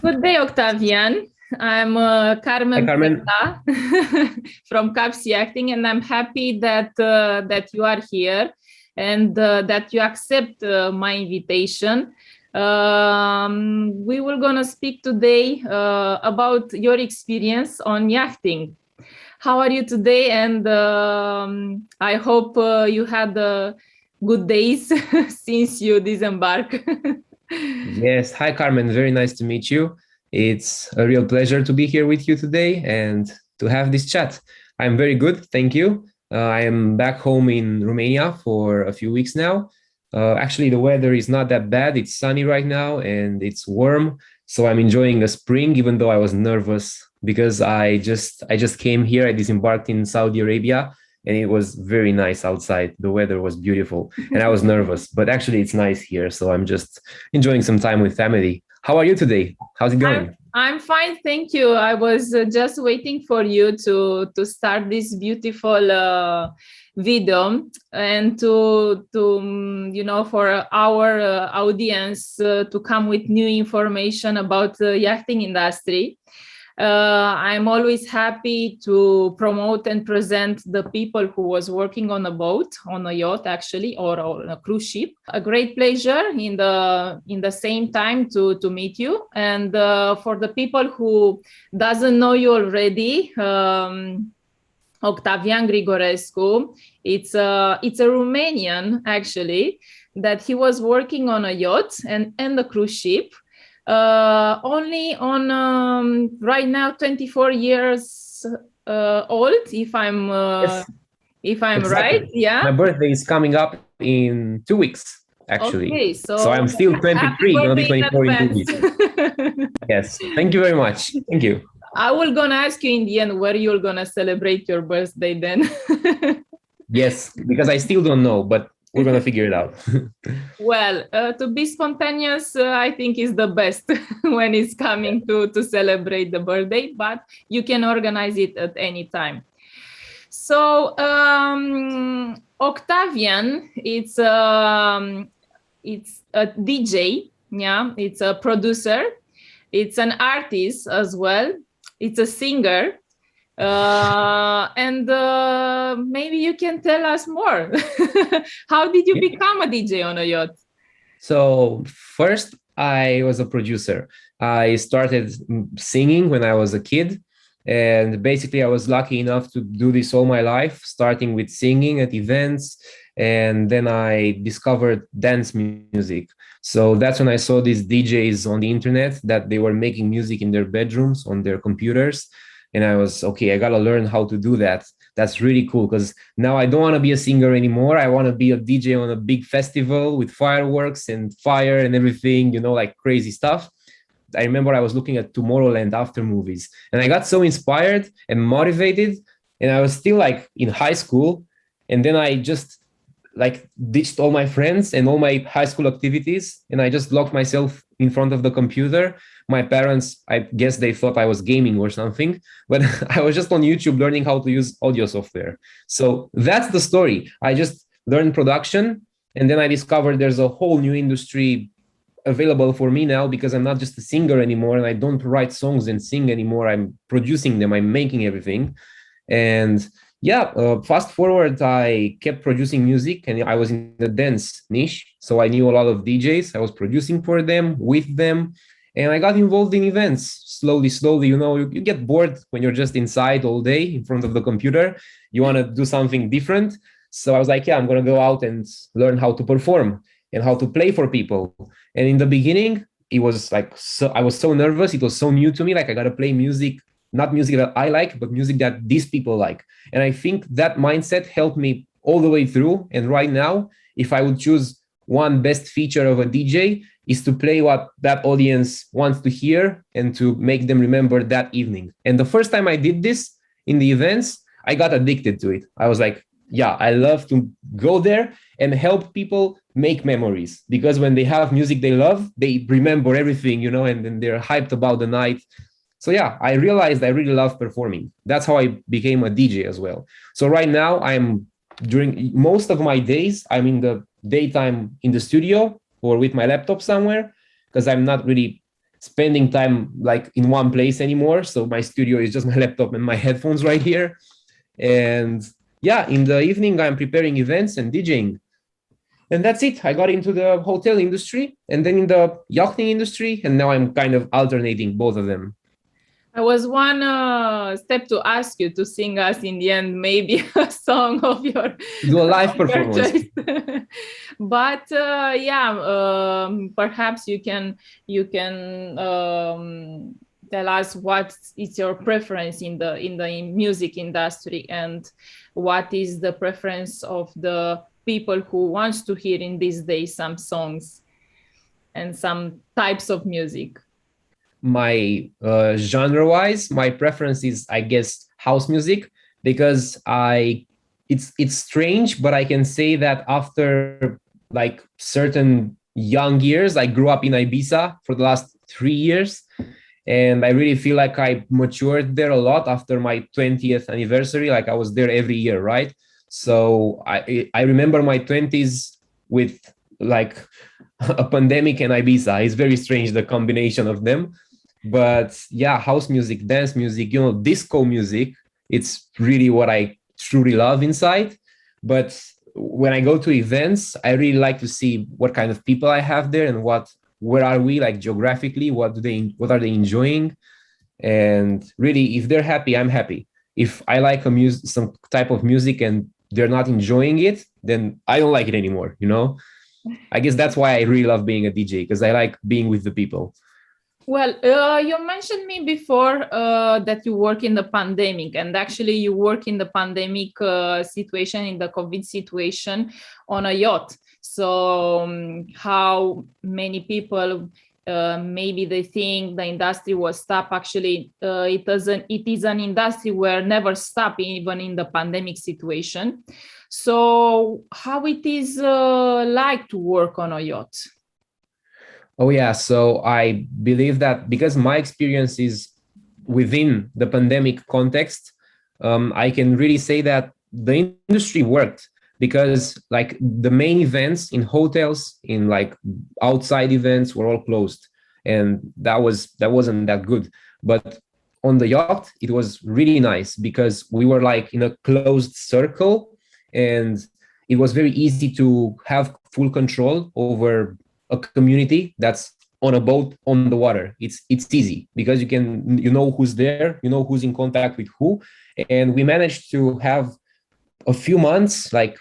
Good day, Octavian. I'm Hi, Carmen Carmen. Preda from Capsea Yachting, and I'm happy that that you are here and that you accept my invitation. We were gonna speak today about your experience on yachting. How are you today? And I hope you had good days since you disembark. Yes, hi, Carmen. Very nice to meet you. It's a real pleasure to be here with you today and to have this chat. I'm very good, thank you. I am back home in Romania for a few weeks now. Actually, the weather is not that bad. It's sunny right now and it's warm, so I'm enjoying a spring, even though I was nervous because I just came here. I disembarked in Saudi Arabia, and it was very nice outside. The weather was beautiful, and I was nervous, but actually it's nice here. So I'm just enjoying some time with family. How are you today? How's it going? I'm fine, thank you. I was just waiting for you to start this beautiful video and to for our audience to come with new information about the yachting industry. I'm always happy to promote and present the people who was working on a boat, on a yacht actually, or on a cruise ship. A great pleasure in the same time to meet you. And for the people who doesn't know you already, Octavian Grigorescu, it's a Romanian actually, that he was working on a yacht and a cruise ship. Only on right now 24 years old, if I'm Yes, right. exactly. Yeah. My birthday is coming up in 2 weeks, actually. Okay, So so I'm still happy 23, gonna be birthday in 24 in two advance. weeks. Yes, thank you very much. Thank you. I will gonna ask you in the end where you're gonna celebrate your birthday then. Yes, because I still don't know, but we're gonna figure it out. Well, to be spontaneous, I think is the best when it's coming to celebrate the birthday, but you can organize it at any time. So Octavian, it's a DJ, yeah, it's a producer, it's an artist as well, it's a singer, and maybe you can tell us more. How did you become a DJ on a yacht? So first, I was a producer. I started singing when I was a kid. And basically, I was lucky enough to do this all my life, starting with singing at events. And then I discovered dance music. So that's when I saw these DJs on the internet that they were making music in their bedrooms on their computers. And I was, okay, I got to learn how to do that. That's really cool because now I don't want to be a singer anymore. I want to be a DJ on a big festival with fireworks and fire and everything, like crazy stuff. I remember I was looking at Tomorrowland after movies and I got so inspired and motivated. And I was still like in high school. And then I just like ditched all my friends and all my high school activities. And I just locked myself in front of the computer. My parents, I guess they thought I was gaming or something, but I was just on YouTube learning how to use audio software. So that's the story. I just learned production. And then I discovered there's a whole new industry available for me now because I'm not just a singer anymore and I don't write songs and sing anymore. I'm producing them, I'm making everything. And yeah, fast forward, I kept producing music and I was in the dance niche. So I knew a lot of DJs. I was producing for them, with them, and I got involved in events slowly, slowly. You get bored when you're just inside all day in front of the computer. You want to do something different. So I was like, yeah, I'm going to go out and learn how to perform and how to play for people. And in the beginning, it was like, I was so nervous. It was so new to me. Like I got to play music, not music that I like, but music that these people like. And I think that mindset helped me all the way through. And right now, if I would choose one best feature of a DJ, is to play what that audience wants to hear and to make them remember that evening. And the first time I did this in the events, I got addicted to it. I was like, yeah, I love to go there and help people make memories because when they have music they love, they remember everything, and then they're hyped about the night. So yeah, I realized I really love performing. That's how I became a DJ as well. So right now during most of my days, I'm in the daytime in the studio or with my laptop somewhere because I'm not really spending time like in one place anymore. So my studio is just my laptop and my headphones right here. And yeah, in the evening, I'm preparing events and DJing. And that's it. I got into the hotel industry and then in the yachting industry. And now I'm kind of alternating both of them. I was one step to ask you to sing us in the end, maybe a song of your, Do a live of your performance. choice. But yeah, perhaps you can tell us what is your preference in the music industry, and what is the preference of the people who wants to hear in these days some songs and some types of music. My genre wise, my preference is, I guess, house music, because it's strange, but I can say that after like certain young years, I grew up in Ibiza for the last 3 years, and I really feel like I matured there a lot after my 20th anniversary. Like I was there every year, right? So I remember my 20s with like a pandemic and Ibiza. It's very strange, the combination of them. But yeah, house music, dance music, disco music, it's really what I truly love inside. But when I go to events, I really like to see what kind of people I have there, and where are we like geographically, what are they enjoying. And really, if they're happy, I'm happy. If I like some type of music and they're not enjoying it, then I don't like it anymore. I guess that's why I really love being a DJ, because I like being with the people. Well, you mentioned me before that you work in the pandemic, and actually you work in the pandemic situation, in the COVID situation, on a yacht. So how many people maybe they think the industry was stopped. Actually, it is an industry where never stop, even in the pandemic situation. So how it is like to work on a yacht? Oh, yeah. So I believe that because my experience is within the pandemic context, I can really say that the industry worked, because like the main events in hotels, in like outside events, were all closed, and that wasn't that good. But on the yacht, it was really nice because we were like in a closed circle, and it was very easy to have full control over a community that's on a boat on the water. It's easy because you know who's there, you know who's in contact with who. And we managed to have a few months, like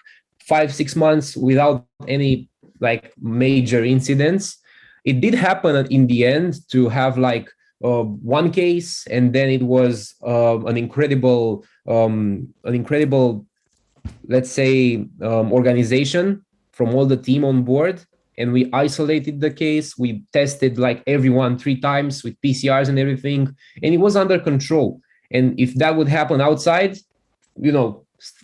5-6 months, without any like major incidents. It did happen in the end to have like one case, and then it was an incredible, let's say, organization from all the team on board. And we isolated the case. We tested like everyone 3 times with PCRs and everything, and it was under control. And if that would happen outside,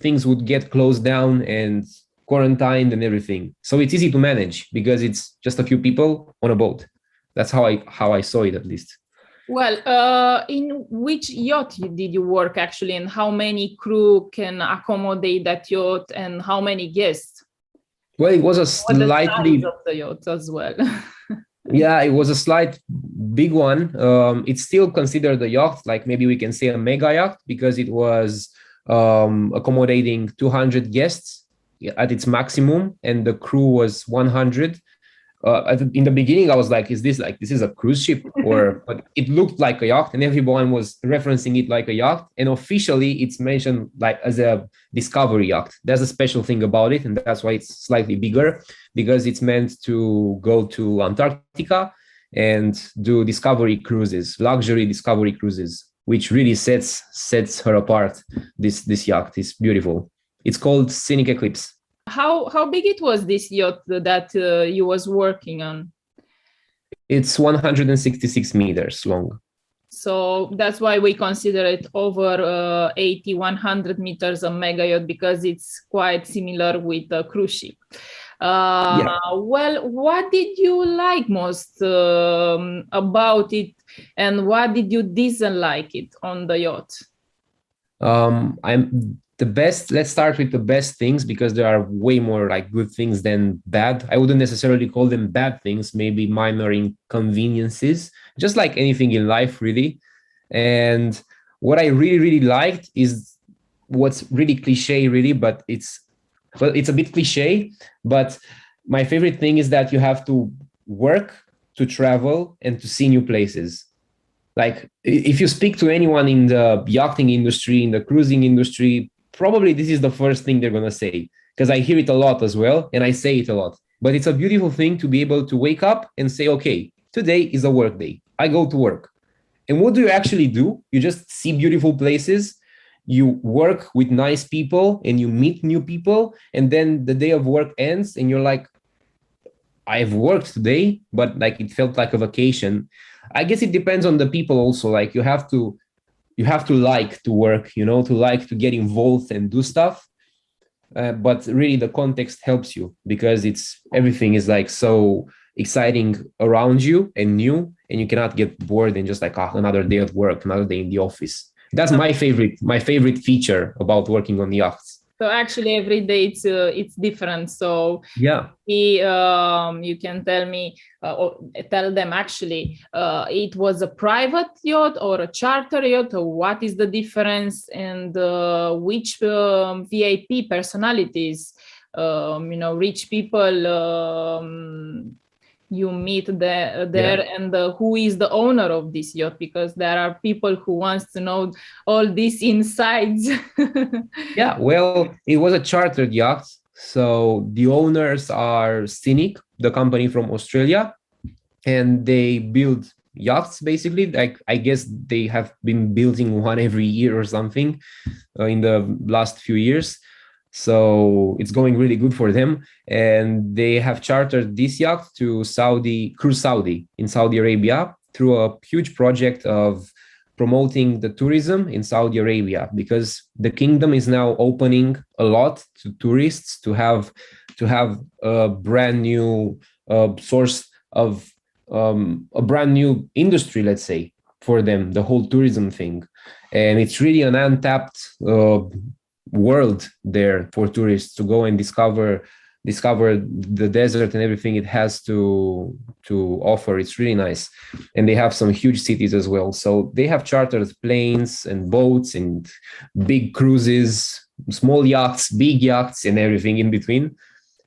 things would get closed down and quarantined and everything. So it's easy to manage because it's just a few people on a boat. That's how I saw it, at least. Well, in which yacht did you work actually, and how many crew can accommodate that yacht, and how many guests? Well, it was a slightly the size of the yacht as well. Yeah, it was a slight big one. It's still considered a yacht, like maybe we can say a mega yacht, because it was accommodating 200 guests at its maximum, and the crew was 100. In the beginning, I was like, this is a cruise ship? But it looked like a yacht, and everyone was referencing it like a yacht. And officially, it's mentioned like as a discovery yacht. There's a special thing about it, and that's why it's slightly bigger, because it's meant to go to Antarctica and do discovery cruises, luxury discovery cruises, which really sets her apart. This yacht is beautiful. It's called Scenic Eclipse. How big it was, this yacht that you was working on? It's 166 meters long. So that's why we consider it over 80, 100 meters a mega yacht, because it's quite similar with a cruise ship. Yeah. Well, what did you like most about it, and what did you dislike it on the yacht? Let's start with the best things, because there are way more like good things than bad. I wouldn't necessarily call them bad things, maybe minor inconveniences, just like anything in life, really. And what I really, really liked is what's really cliche, really, but it's a bit cliche. But my favorite thing is that you have to work to travel and to see new places. Like if you speak to anyone in the yachting industry, in the cruising industry, probably this is the first thing they're going to say, because I hear it a lot as well and I say it a lot. But it's a beautiful thing to be able to wake up and say, okay, today is a work day. I go to work. And what do you actually do? You just see beautiful places, you work with nice people and you meet new people. And then the day of work ends and you're like, I've worked today, but like it felt like a vacation. I guess it depends on the people also. Like you have to like to work, to like to get involved and do stuff. But really the context helps you because everything is like so exciting around you and new, and you cannot get bored and just like another day at work, another day in the office. That's my favorite feature about working on yachts. So actually, every day it's different. So Yeah. you can tell me or tell them actually it was a private yacht or a charter yacht, or what is the difference, and which VIP personalities, rich people you meet there, Yeah. and who is the owner of this yacht, because there are people who wants to know all these insides. Yeah, well, it was a chartered yacht. So the owners are Scenic, the company from Australia, and they build yachts basically. Like I guess they have been building one every year or something in the last few years. So it's going really good for them. And they have chartered this yacht to Cruise Saudi in Saudi Arabia through a huge project of promoting the tourism in Saudi Arabia, because the kingdom is now opening a lot to tourists to have a brand new source of a brand new industry, let's say, for them, the whole tourism thing. And it's really an untapped world there for tourists to go and discover the desert and everything it has to offer. It's really nice. And they have some huge cities as well. So they have chartered planes and boats and big cruises, small yachts, big yachts, and everything in between.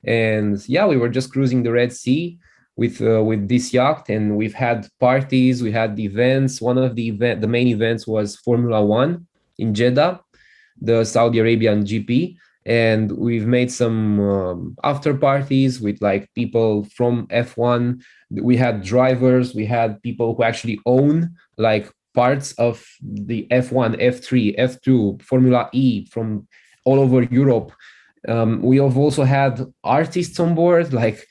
And yeah, we were just cruising the Red Sea with this yacht, and we've had parties, we had events. One of the main events was Formula One in Jeddah, the Saudi Arabian GP, and we've made some after parties with like people from F1. We had drivers, we had people who actually own like parts of the F1, F3, F2, Formula E from all over Europe. We have also had artists on board. Like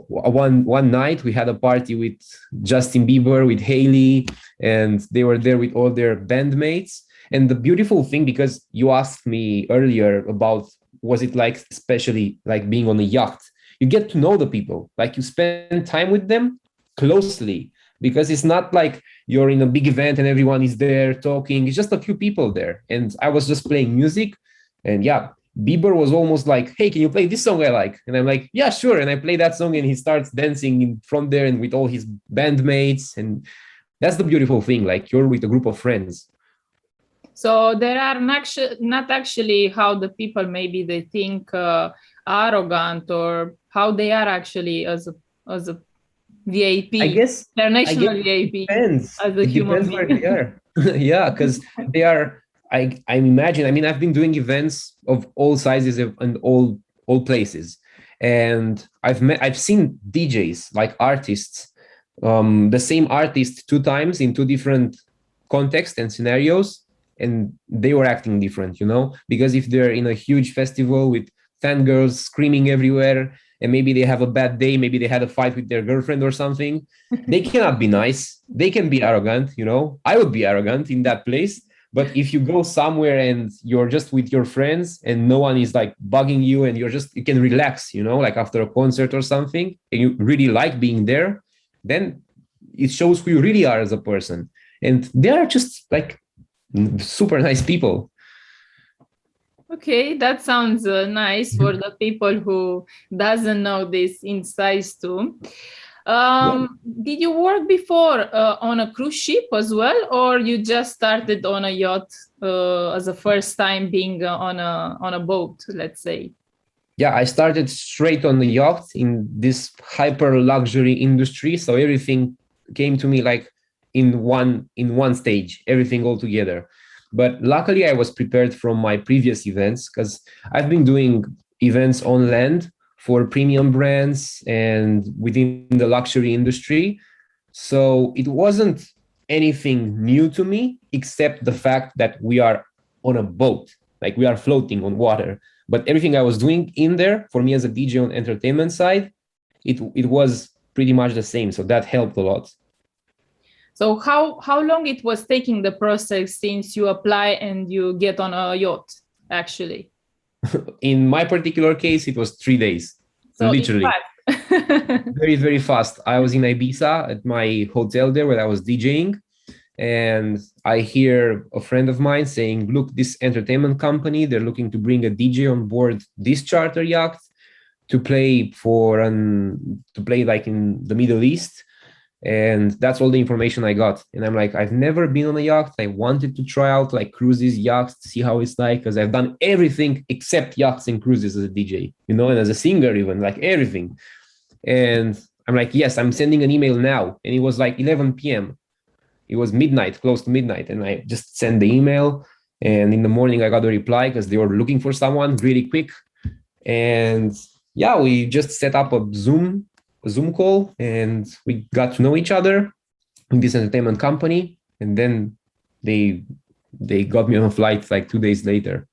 one night we had a party with Justin Bieber, with Hailey, and they were there with all their bandmates. And the beautiful thing, because you asked me earlier about was it like especially like being on a yacht, you get to know the people, like you spend time with them closely, because it's not like you're in a big event and everyone is there talking. It's just a few people there. And I was just playing music, and yeah, Bieber was almost like, hey, can you play this song I like? And I'm like, yeah, sure. And I play that song and he starts dancing in front there and with all his bandmates. And that's the beautiful thing, like you're with a group of friends. So there are not actually how the people maybe they think arrogant, or how they are actually as a VIP, I guess international it VIP, depends. as a It human depends where being. they are. Yeah, because they are. I imagine. I mean, I've been doing events of all sizes and all places, and I've seen DJs like artists, the same artist two times in two different contexts and scenarios, and they were acting different. Because if they're in a huge festival with fangirls screaming everywhere, and maybe they have a bad day, maybe they had a fight with their girlfriend or something, they cannot be nice. They can be arrogant. I would be arrogant in that place. But if you go somewhere and you're just with your friends and no one is like bugging you, and you can relax, like after a concert or something, and you really like being there, then it shows who you really are as a person. And they are just like super nice people. Okay, that sounds nice for the people who doesn't know this insights too. Yeah. Did you work before on a cruise ship as well, or you just started on a yacht as a first time being on a boat, let's say? Yeah, I started straight on the yacht in this hyper luxury industry. So everything came to me like in one stage, everything all together. But luckily I was prepared from my previous events because I've been doing events on land for premium brands and within the luxury industry. So it wasn't anything new to me except the fact that we are on a boat, like we are floating on water. But everything I was doing in there for me as a DJ on entertainment side, it was pretty much the same. So that helped a lot. So how long it was taking the process since you apply and you get on a yacht, actually? In my particular case, it was 3 days, So it's literally. fast. Very, very fast. I was in Ibiza at my hotel there where I was DJing. And I hear a friend of mine saying, look, this entertainment company, they're looking to bring a DJ on board this charter yacht to play like in the Middle East. And that's all the information I got. And I'm like, I've never been on a yacht. I wanted to try out like cruises, yachts, see how it's like, because I've done everything except yachts and cruises as a DJ, and as a singer, even like everything. And I'm like, yes, I'm sending an email now. And it was like 11 p.m. It was midnight, close to midnight. And I just sent the email. And in the morning, I got a reply because they were looking for someone really quick. And yeah, we just set up a Zoom call and we got to know each other in this entertainment company. And then they got me on a flight like 2 days later.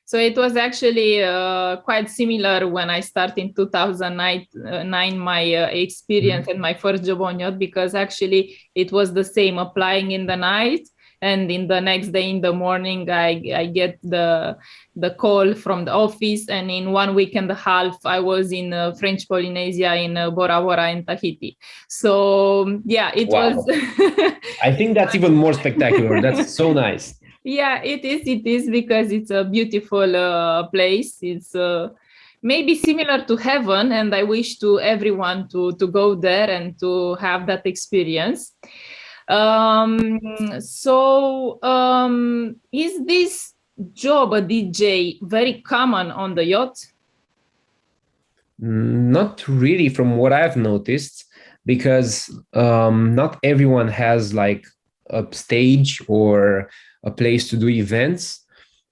So it was actually quite similar when I started in 2009, my experience and my first job on yacht, because actually it was the same, applying in the night. And in the next day in the morning, I get the call from the office. And in 1 week and a half, I was in French Polynesia, in Bora Bora and Tahiti. So yeah, it Wow. was. I think that's even more spectacular. That's so nice. Yeah, it is because it's a beautiful place. It's maybe similar to heaven, and I wish to everyone to go there and to have that experience. Is this job, a DJ, very common on the yacht? Not really, from what I've noticed, because not everyone has like a stage or a place to do events.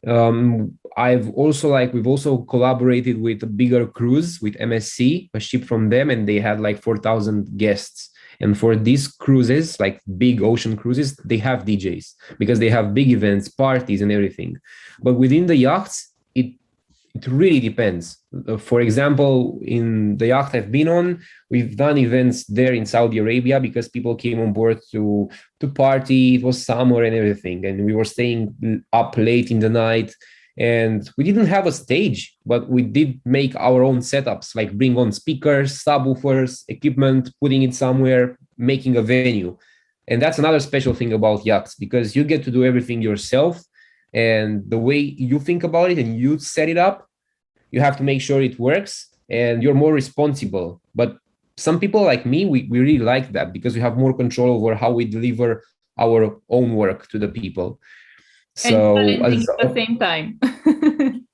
We've also collaborated with a bigger cruise with MSC, a ship from them, and they had like 4,000 guests. And for these cruises, like big ocean cruises, they have DJs because they have big events, parties, and everything. But within the yachts, it really depends. For example, in the yacht I've been on, we've done events there in Saudi Arabia because people came on board to party. It was summer and everything. And we were staying up late in the night. And we didn't have a stage, but we did make our own setups, like bring on speakers, subwoofers, equipment, putting it somewhere, making a venue. And that's another special thing about yachts, because you get to do everything yourself. And the way you think about it and you set it up, you have to make sure it works and you're more responsible. But some people like me, we really like that because we have more control over how we deliver our own work to the people. So and challenging at the same time.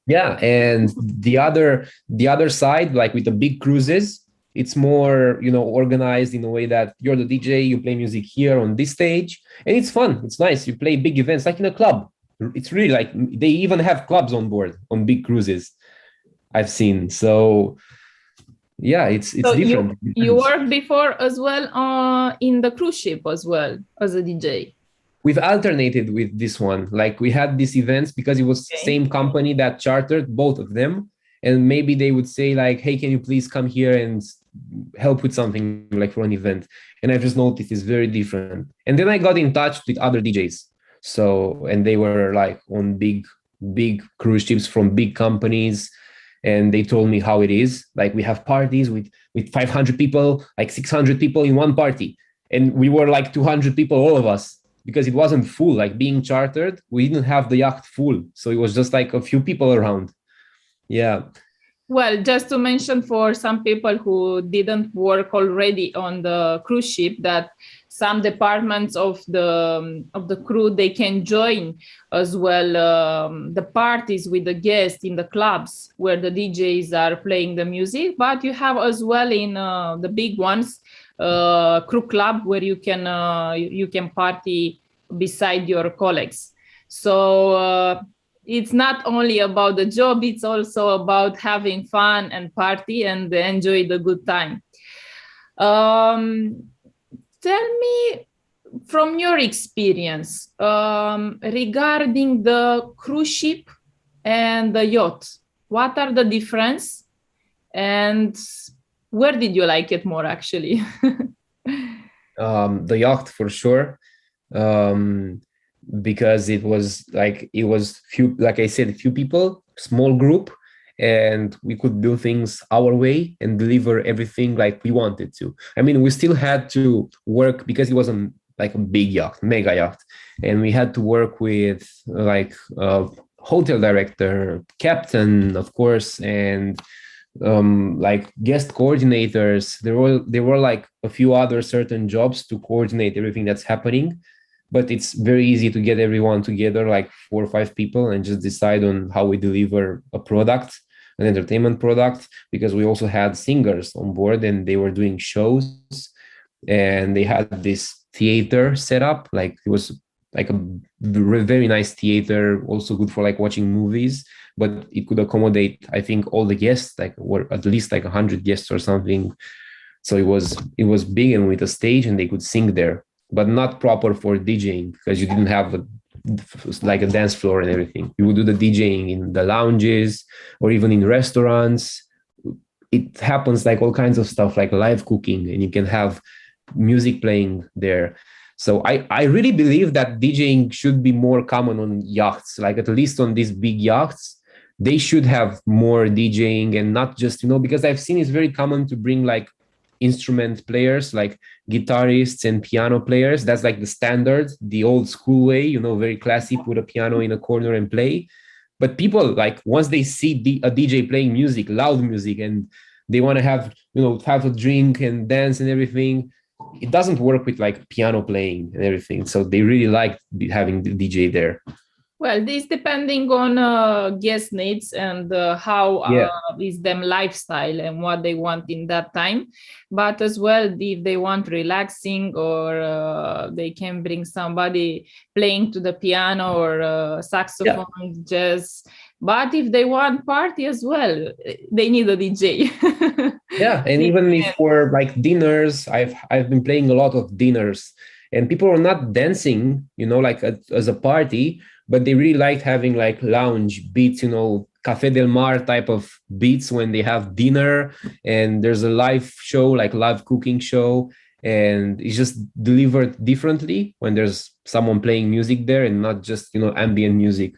Yeah, and the other side, like with the big cruises, it's more organized in a way that you're the DJ, you play music here on this stage, and it's fun. It's nice. You play big events like in a club. It's really like they even have clubs on board on big cruises I've seen. So yeah, it's so different. You worked before as well in the cruise ship as well as a DJ. We've alternated with this one. Like we had these events because it was the same company that chartered both of them. And maybe they would say like, hey, can you please come here and help with something like for an event? And I just noticed it's very different. And then I got in touch with other DJs. So, and they were like on big cruise ships from big companies. And they told me how it is. Like we have parties with 500 people, like 600 people in one party. And we were like 200 people, all of us, because it wasn't full. Like being chartered, we didn't have the yacht full. So it was just like a few people around. Yeah. Well, just to mention for some people who didn't work already on the cruise ship, that some departments of the crew, they can join as well the parties with the guests in the clubs where the DJs are playing the music. But you have as well in the big ones crew club where you can party beside your colleagues. So it's not only about the job, it's also about having fun and party and enjoy the good time. um, Tell me from your experience regarding the cruise ship and the yacht, what are the difference and where did you like it more actually? The yacht for sure. Um, because it was few, like I said, few people, small group, and we could do things our way and deliver everything like we wanted to. I mean, we still had to work because it wasn't like a big yacht, mega yacht, and we had to work with like hotel director, captain, of course, and like guest coordinators. There were like a few other certain jobs to coordinate everything that's happening, but it's very easy to get everyone together, like 4 or 5 people, and just decide on how we deliver a product, an entertainment product, because we also had singers on board and they were doing shows, and they had this theater set up. Like it was like a very nice theater, also good for like watching movies, but it could accommodate, I think, all the guests, like were at least like 100 guests or something. So it was big and with a stage, and they could sing there, but not proper for DJing because you didn't have like a dance floor and everything. You would do the DJing in the lounges or even in restaurants. It happens like all kinds of stuff, like live cooking, and you can have music playing there. So I really believe that DJing should be more common on yachts, like at least on these big yachts. They should have more DJing, and not just, because I've seen it's very common to bring like instrument players, like guitarists and piano players. That's like the standard, the old school way, very classy, put a piano in a corner and play. But people, like, once they see a DJ playing music, loud music, and they want to have a drink and dance and everything, it doesn't work with like piano playing and everything. So they really like having the DJ there. Well, this depending on guest needs and how Yeah. is them lifestyle and what they want in that time. But as well, if they want relaxing, or they can bring somebody playing to the piano or saxophone, jazz. But if they want party as well, they need a DJ. Yeah, and even if for like dinners, I've been playing a lot of dinners, and people are not dancing, like as a party, but they really like having like lounge beats, Café del Mar type of beats when they have dinner, and there's a live show, like live cooking show, and it's just delivered differently when there's someone playing music there and not just, ambient music.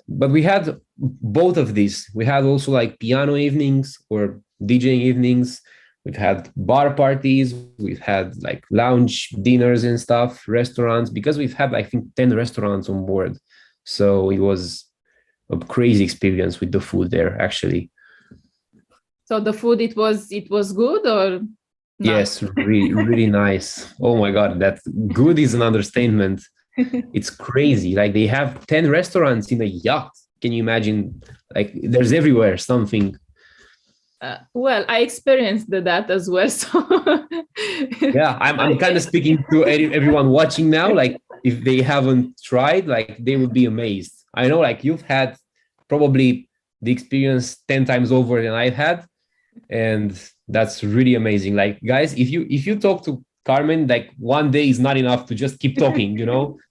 But we had both of these. We had also like piano evenings or DJing evenings. We've had bar parties. We've had like lounge dinners and stuff, restaurants, because we've had, I think, 10 restaurants on board. So it was a crazy experience with the food there, actually. So the food, it was good or not? Yes, really, really nice. Oh my God, that good is an understatement. It's crazy. Like they have 10 restaurants in a yacht. Can you imagine? Like there's everywhere something. Well, I experienced that as well. So Yeah, I'm kind of speaking to everyone watching now. Like if they haven't tried, like they would be amazed. I know, like you've had probably the experience 10 times over than I've had, and that's really amazing. Like guys, if you talk to Carmen, like one day is not enough to just keep talking,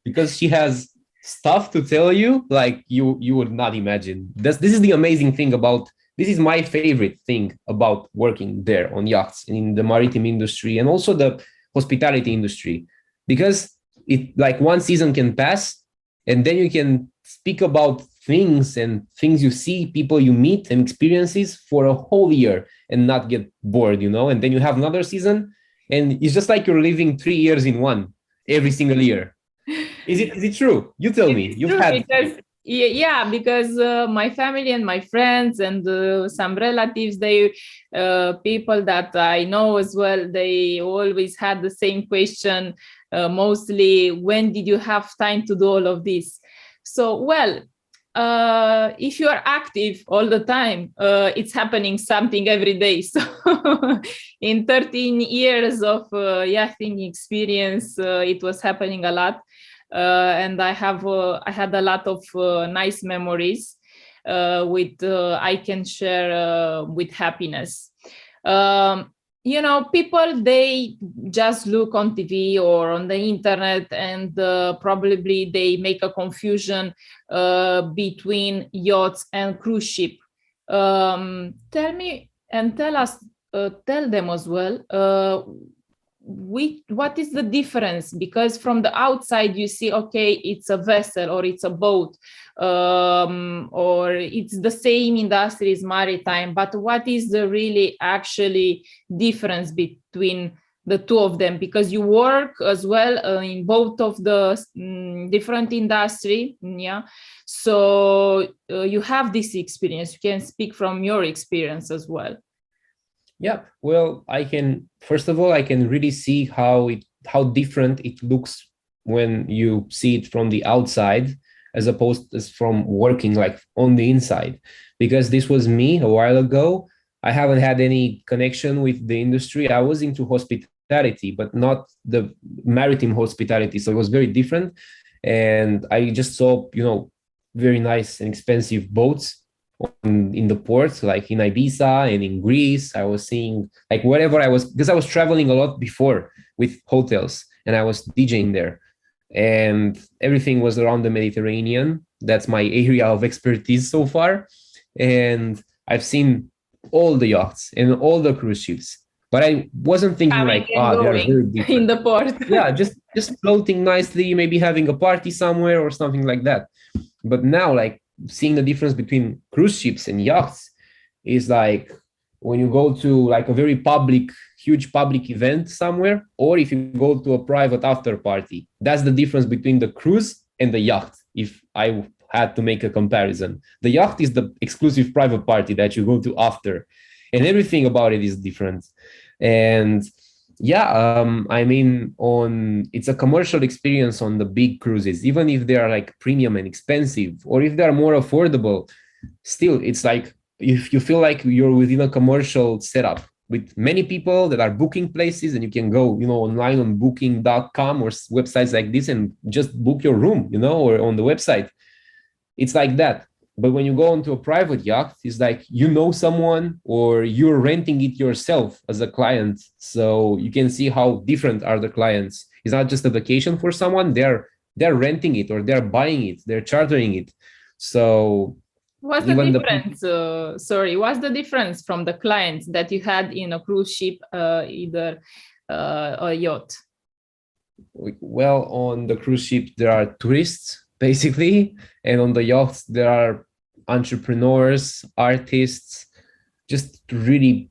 because she has stuff to tell you like you would not imagine. This is the amazing thing about. This is my favorite thing about working there on yachts in the maritime industry and also the hospitality industry, because it, like, one season can pass and then you can speak about things you see, people you meet, and experiences for a whole year and not get bored, and then you have another season and it's just like you're living 3 years in one every single year. Is it true? You tell me. You've had Yeah, because my family and my friends and some relatives, they people that I know as well, they always had the same question, mostly, when did you have time to do all of this? So, well, if you are active all the time, it's happening something every day. So in 13 years of yachting experience, it was happening a lot. And I had a lot of nice memories with I can share with happiness. Um, people, they just look on TV or on the internet, and probably they make a confusion between yachts and cruise ship. Tell me and tell us, tell them as well, what is the difference? Because from the outside you see, okay, it's a vessel or it's a boat, or it's the same industry as maritime, but what is the really actually difference between the two of them? Because you work as well in both of the different industry, yeah, so you have this experience, you can speak from your experience as well. Yeah, well, I can, first of all, I can really see how different it looks when you see it from the outside as opposed to from working like on the inside. Because this was me a while ago. I haven't had any connection with the industry. I was into hospitality, but not the maritime hospitality. So it was very different. And I just saw, very nice and expensive boats in the ports, like in Ibiza and in Greece. I was seeing like wherever I was, because I was traveling a lot before with hotels and I was DJing there. And everything was around the Mediterranean. That's my area of expertise so far. And I've seen all the yachts and all the cruise ships. But I wasn't thinking Coming like, and they're going very in different. the port. Yeah, just floating nicely, maybe having a party somewhere or something like that. But now, like seeing the difference between cruise ships and yachts is like when you go to like a very huge public event somewhere, or if you go to a private after party. That's the difference between the cruise and the yacht. If I had to make a comparison, the yacht is the exclusive private party that you go to after, and everything about it is different. And yeah, I mean, it's a commercial experience on the big cruises, even if they are like premium and expensive, or if they are more affordable. Still, it's like if you feel like you're within a commercial setup with many people that are booking places, and you can go, online on booking.com or websites like this and just book your room, or on the website. It's like that. But when you go onto a private yacht, it's like someone or you're renting it yourself as a client. So you can see how different are the clients. It's not just a vacation for someone. They're renting it or they're buying it. They're chartering it. So What's the even difference? What's the difference from the clients that you had in a cruise ship, either a yacht? well, on the cruise ship, there are tourists basically. And on the yachts, there are entrepreneurs, artists, just really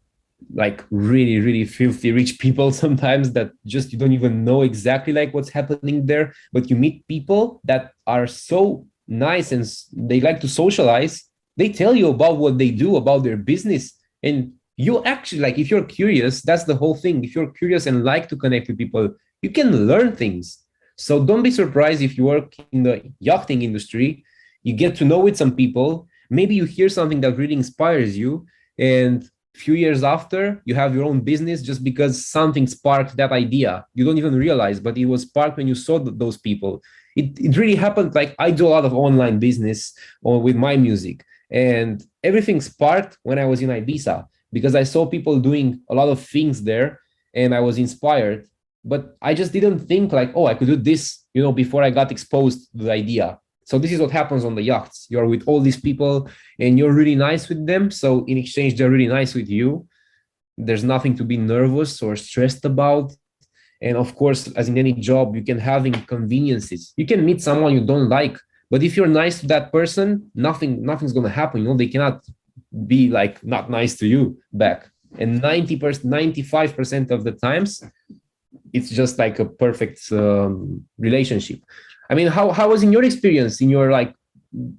really filthy rich people sometimes that just you don't even know exactly like what's happening there, but you meet people that are so nice and they like to socialize. They tell you about what they do, about their business, and you actually, like, if you're curious, that's the whole thing. If you're curious and like to connect with people, you can learn things. So don't be surprised if you work in the yachting industry, you get to know with some people, maybe you hear something that really inspires you, and few years after you have your own business just because something sparked that idea. You don't even realize, but it was sparked when you saw those people. It really happened. Like, I do a lot of online business with my music, and everything sparked when I was in Ibiza because I saw people doing a lot of things there and I was inspired. But I just didn't think like, oh, I could do this, before I got exposed to the idea. So this is what happens on the yachts. You're with all these people and you're really nice with them. So in exchange, they're really nice with you. There's nothing to be nervous or stressed about. And of course, as in any job, you can have inconveniences. You can meet someone you don't like, but if you're nice to that person, nothing's going to happen. They cannot be like not nice to you back. And 90%, 95% of the times, it's just like a perfect relationship. I mean, how was in your experience, in your like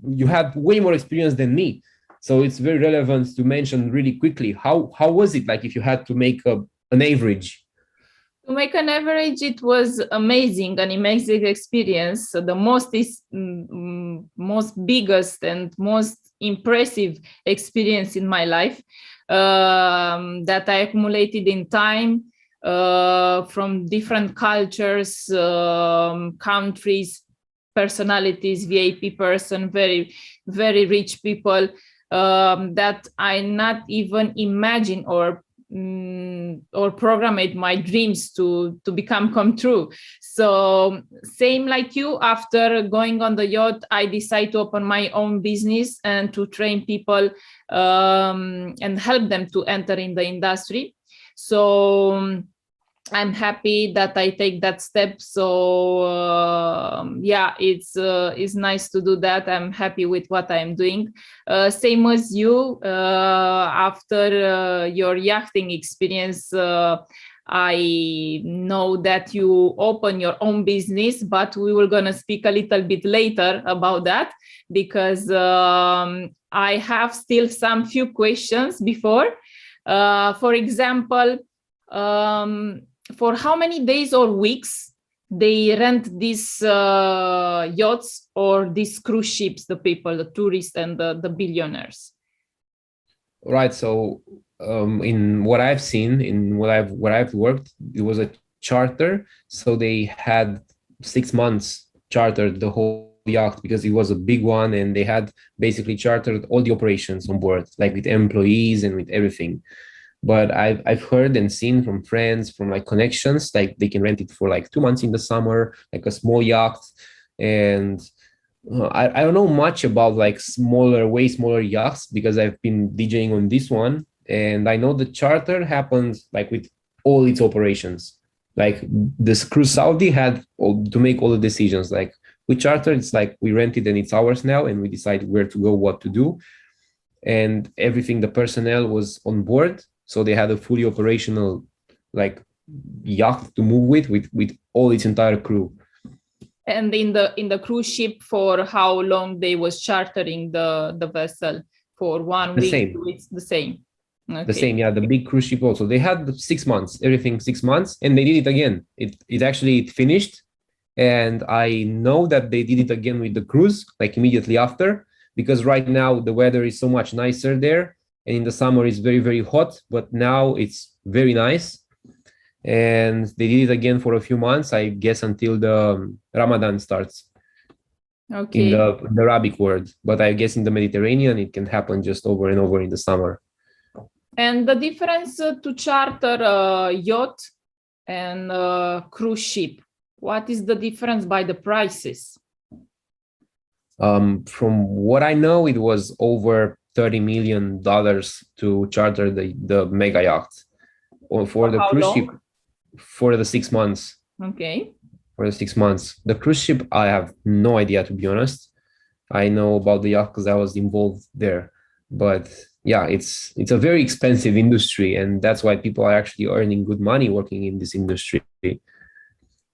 you had way more experience than me. So it's very relevant to mention really quickly, how was it like if you had to make an average? To make an average, it was amazing, an amazing experience. So the most biggest and most impressive experience in my life that I accumulated in time from different cultures, countries, personalities, VIP person, very, very rich people that I not even imagine or programmed my dreams to become come true. So same like you, after going on the yacht, I decided to open my own business and to train people and help them to enter in the industry. So I'm happy that I take that step. So yeah, it's nice to do that. I'm happy with what I'm doing. Same as you, after your yachting experience, I know that you open your own business, but we were gonna speak a little bit later about that because I have still some few questions before. For example, for how many days or weeks they rent these yachts or these cruise ships, the people, the tourists and the billionaires? Right. So in what I've seen, in what I've worked, it was a charter. So they had 6 months chartered the whole yacht because it was a big one, and they had basically chartered all the operations on board, like with employees and with everything. But I've heard and seen from friends, from like connections, like they can rent it for like 2 months in the summer, like a small yacht. And I don't know much about like way smaller yachts because I've been DJing on this one, and I know the charter happens like with all its operations. Like this cruise Saudi had to make all the decisions. Like we charter, it's like we rent it and it's ours now, and we decide where to go, what to do, and everything. The personnel was on board, so they had a fully operational like yacht to move with all its entire crew. And in the cruise ship, for how long they was chartering the vessel? For 1 week, 2 weeks, the same? Okay. The same, yeah. The big cruise ship also, they had 6 months, everything 6 months, and they did it again. It actually finished, and I know that they did it again with the cruise, like immediately after, because right now the weather is so much nicer there, and in the summer it's very, very hot, but now it's very nice. And they did it again for a few months, I guess, until the Ramadan starts. Okay. In the Arabic world, but I guess in the Mediterranean it can happen just over and over in the summer. And the difference to charter a yacht and a cruise ship, what is the difference by the prices? From what I know, it was over $30 million to charter the mega yacht, or for the cruise ship for the 6 months. Okay. For the 6 months. The cruise ship, I have no idea, to be honest. I know about the yacht because I was involved there. But yeah, it's a very expensive industry, and that's why people are actually earning good money working in this industry.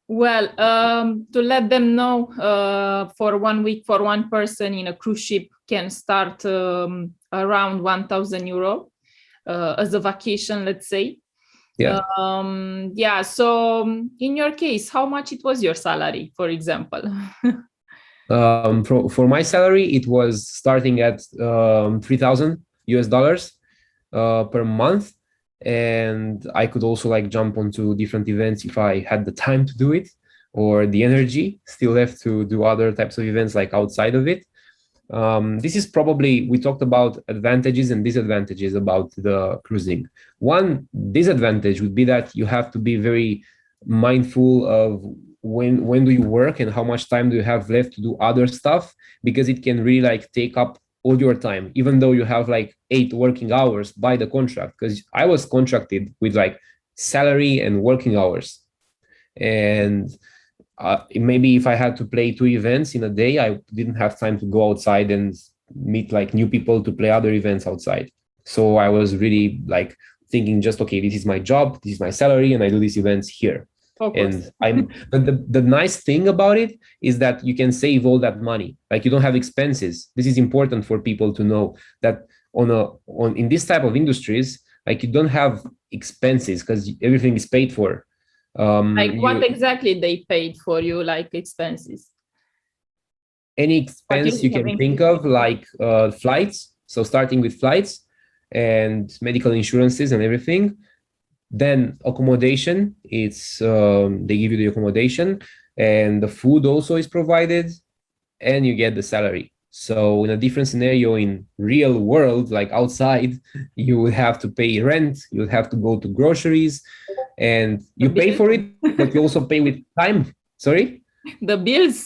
Well, to let them know, for 1 week, for one person in a cruise ship can start around €1,000 as a vacation, let's say. Yeah. Yeah. So in your case, how much it was your salary, for example? For my salary, it was starting at $3,000 per month, and I could also like jump onto different events if I had the time to do it, or the energy still left to do other types of events like outside of it. This is probably, we talked about advantages and disadvantages about the cruising. One disadvantage would be that you have to be very mindful of when do you work and how much time do you have left to do other stuff, because it can really like take up all your time, even though you have like 8 working hours by the contract, because I was contracted with like salary and working hours. And maybe if I had to play 2 events in a day, I didn't have time to go outside and meet like new people to play other events outside. So I was really like thinking just, okay, this is my job, this is my salary, and I do these events here. Focus. And but the nice thing about it is that you can save all that money. Like you don't have expenses. This is important for people to know that on in this type of industries, like you don't have expenses because everything is paid for. Like what You exactly they paid for you, like expenses? Any What expense you you have can think of, like flights. So starting with flights and medical insurances and everything. Then accommodation, it's they give you the accommodation, and the food also is provided, and you get the salary. So in a different scenario in real world, like outside, you would have to pay rent, you would have to go to groceries, and the you pay bills? for it, but you also pay with time. Sorry? The bills.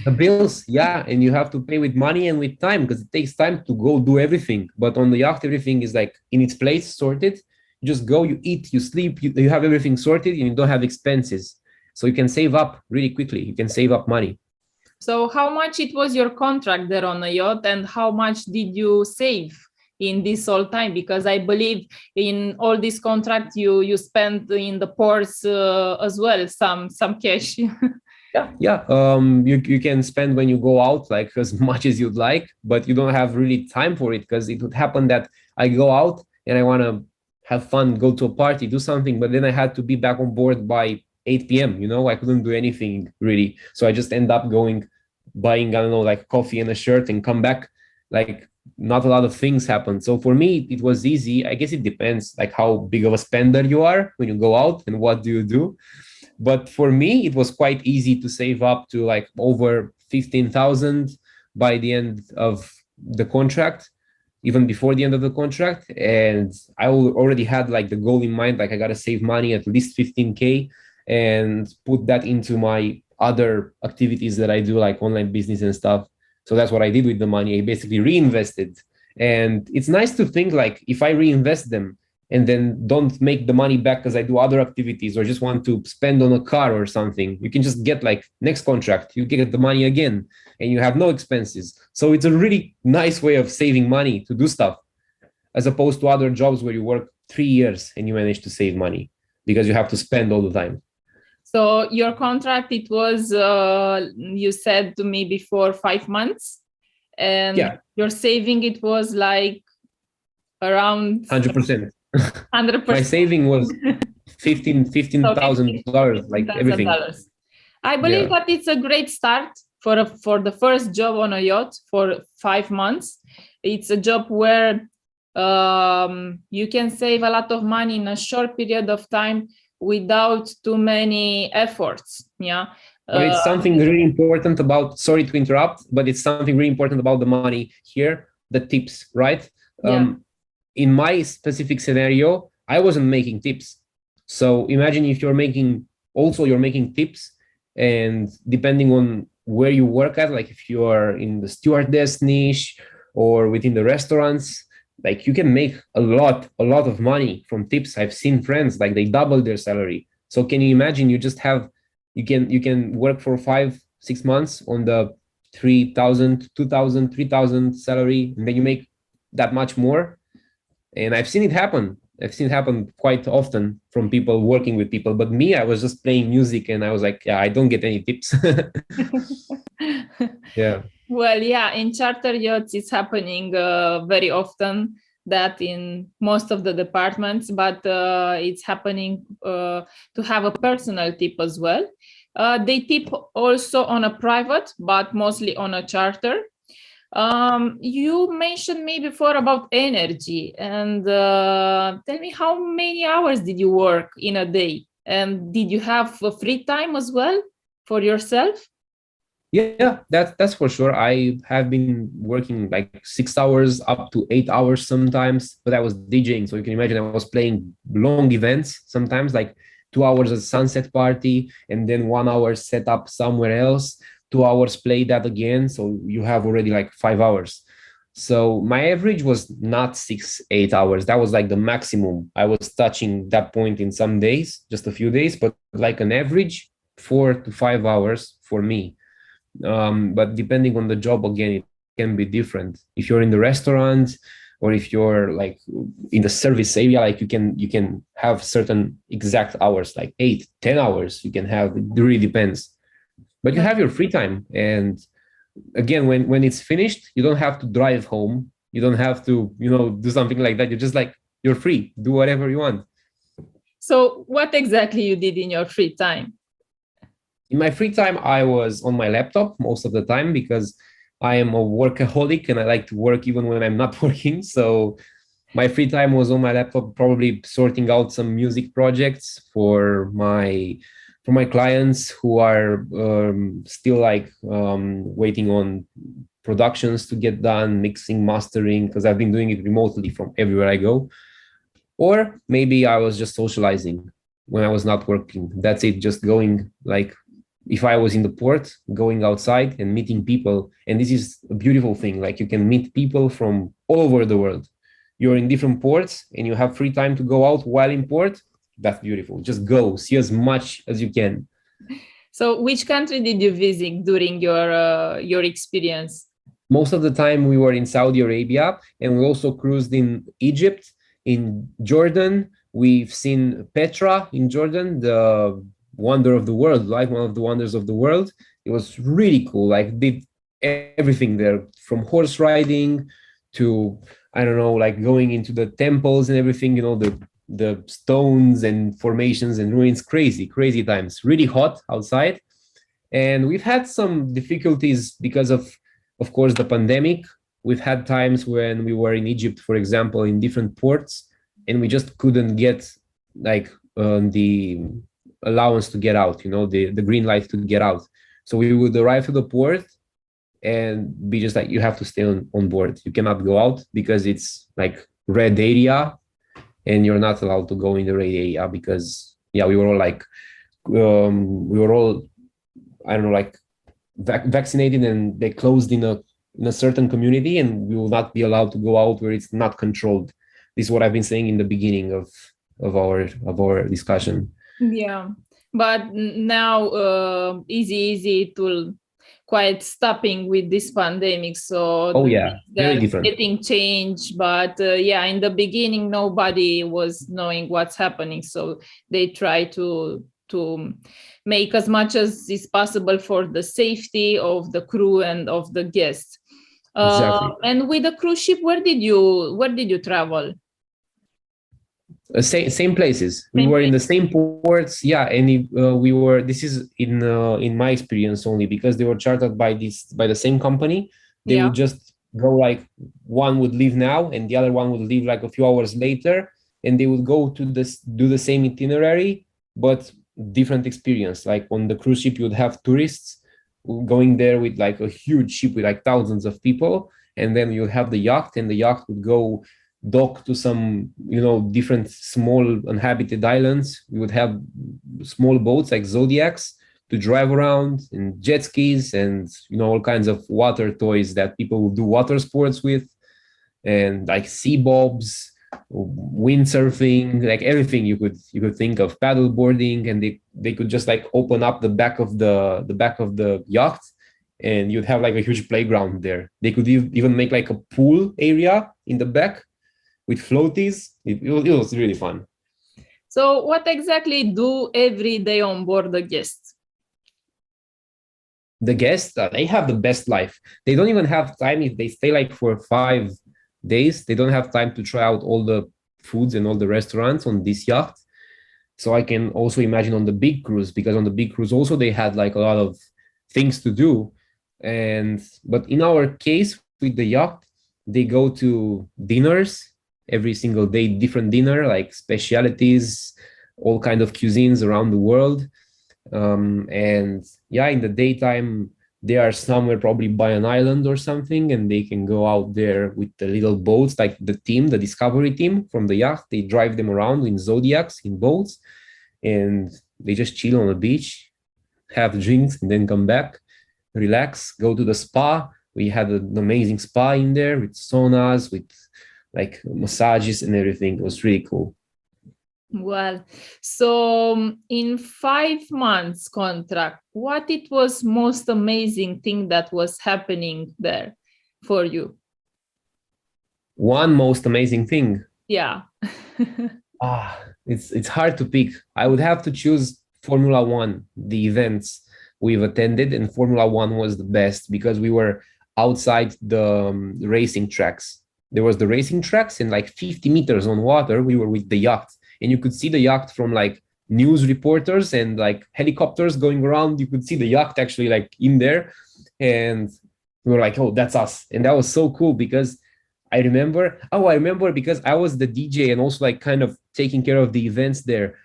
The bills, yeah, and you have to pay with money and with time because it takes time to go do everything. But on the yacht, everything is like in its place, sorted. You just go, you eat, you sleep, you have everything sorted, and you don't have expenses. So you can save up really quickly. You can save up money. So how much it was your contract there on a yacht, and how much did you save in this whole time? Because I believe in all this contract you spent in the ports as well some cash. Yeah. You can spend when you go out like as much as you'd like, but you don't have really time for it because it would happen that I go out and I want to have fun, go to a party, do something, but then I had to be back on board by 8 p.m. I couldn't do anything really, so I just end up going, buying, I don't know, like coffee and a shirt and come back. Like not a lot of things happen. So for me, it was easy. I guess it depends like how big of a spender you are when you go out and what do you do. But for me, it was quite easy to save up to like over 15,000 by the end of the contract, even before the end of the contract. And I already had like the goal in mind, like I got to save money at least 15K and put that into my other activities that I do, like online business and stuff. So that's what I did with the money. I basically reinvested. And it's nice to think like if I reinvest them, and then don't make the money back because I do other activities or just want to spend on a car or something, you can just get like next contract, you get the money again and you have no expenses. So it's a really nice way of saving money to do stuff, as opposed to other jobs where you work 3 years and you manage to save money because you have to spend all the time. So your contract, it was, you said to me before, 5 months, and Yeah, your saving, it was like around 100%. My 100%. saving was So $15,000, like everything. $15,000. I believe Yeah. that it's a great start for the first job on a yacht for 5 months. It's a job where you can save a lot of money in a short period of time without too many efforts. Yeah. But it's something really important about, sorry to interrupt, but it's something really important about the money here, the tips, right? Yeah. In my specific scenario, I wasn't making tips. So imagine if you're making tips, and depending on where you work at, like if you are in the stewardess niche or within the restaurants, like you can make a lot of money from tips. I've seen friends like they double their salary. So can you imagine you can work for 5-6 months on the 3,000, 2,000, 3,000 salary, and then you make that much more. And I've seen it happen. I've seen it happen quite often from people working with people. But me, I was just playing music and I was like, yeah, I don't get any tips. Yeah. Well, yeah, in charter yachts, it's happening very often that in most of the departments, but it's happening to have a personal tip as well. They tip also on a private, but mostly on a charter. You mentioned me before about energy, and tell me, how many hours did you work in a day? And did you have a free time as well for yourself? Yeah, that's for sure. I have been working like 6 hours up to 8 hours sometimes, but I was DJing. So you can imagine I was playing long events sometimes, like 2 hours at sunset party, and then 1 hour set up somewhere else, 2 hours play that again. So you have already like 5 hours. So my average was not 6-8 hours. That was like the maximum. I was touching that point in some days, just a few days, but like an average 4 to 5 hours for me. But depending on the job, again, it can be different. If you're in the restaurant, or if you're like in the service area, like you can have certain exact hours, like 8-10 hours you can have. It really depends, but you have your free time. And again, when it's finished, you don't have to drive home, you don't have to, you know, do something like that. You're just like, you're free, do whatever you want. So what exactly you did in your free time? In my free time, I was on my laptop most of the time because I am a workaholic and I like to work even when I'm not working. So my free time was on my laptop, probably sorting out some music projects for my clients who are still like waiting on productions to get done, mixing, mastering, because I've been doing it remotely from everywhere I go. Or maybe I was just socializing when I was not working. That's it, just going, like, if I was in the port, going outside and meeting people. And this is a beautiful thing. Like, you can meet people from all over the world. You're in different ports and you have free time to go out while in port. That's beautiful. Just go, see as much as you can. So which country did you visit during your experience? Most of the time we were in Saudi Arabia, and we also cruised in Egypt, in Jordan. We've seen Petra in Jordan, the wonder of the world, like one of the wonders of the world. It was really cool. Like, did everything there, from horse riding to, I don't know, like going into the temples and everything, you know, the stones and formations and ruins. Crazy times. Really hot outside. And we've had some difficulties because of course, the pandemic. We've had times when we were in Egypt, for example, in different ports, and we just couldn't get like the allowance to get out, you know, the green light to get out. So we would arrive to the port and be just like, you have to stay on board. You cannot go out because it's like red area, and you're not allowed to go in the red area because, yeah, we were all like, we were all, I don't know, like vaccinated, and they closed in a certain community, and we will not be allowed to go out where it's not controlled. This is what I've been saying in the beginning of our discussion. Yeah, but now easy to quite stopping with this pandemic, so Oh yeah, very they're different. getting changed. But yeah, in the beginning nobody was knowing what's happening, so they try to make as much as is possible for the safety of the crew and of the guests. Exactly. And with the cruise ship, where did you travel? Same places. We Same were in the place. same ports, yeah. And we were. This is in my experience only, because they were chartered by the same company. They Yeah. would just go, like, one would leave now, and the other one would leave like a few hours later, and they would go to this do the same itinerary, but different experience. Like on the cruise ship, you would have tourists going there with like a huge ship with like thousands of people, and then you have the yacht, and the yacht would go dock to some, you know, different small inhabited islands. We would have small boats like Zodiacs to drive around, and jet skis, and, you know, all kinds of water toys that people will do water sports with, and like sea bobs, windsurfing, like everything you could think of, paddle boarding. And they could just like open up the back of the yacht, and you'd have like a huge playground there. They could even make like a pool area in the back with floaties. It was really fun. So what exactly do every day on board the guests? The guests, they have the best life. They don't even have time. If they stay like for 5 days, they don't have time to try out all the foods and all the restaurants on this yacht. So I can also imagine on the big cruise, because on the big cruise also they had like a lot of things to do. But in our case with the yacht, they go to dinners every single day, different dinner, like specialities, all kind of cuisines around the world. And yeah, in the daytime, they are somewhere probably by an island or something, and they can go out there with the little boats, like the discovery team from the yacht. They drive them around in Zodiacs, in boats, and they just chill on the beach, have drinks, and then come back, relax, go to the spa. We had an amazing spa in there with saunas, with like massages and everything. It was really cool. Well, so in 5 months contract, what it was most amazing thing that was happening there for you? One most amazing thing. Yeah. It's hard to pick. I would have to choose Formula One, the events we've attended, and Formula One was the best because we were outside the racing tracks. There was the racing tracks, and like 50 meters on water, we were with the yacht, and you could see the yacht from like news reporters and like helicopters going around. You could see the yacht actually like in there, and we were like, "Oh, that's us!" And that was so cool because I remember because I was the DJ and also like kind of taking care of the events there.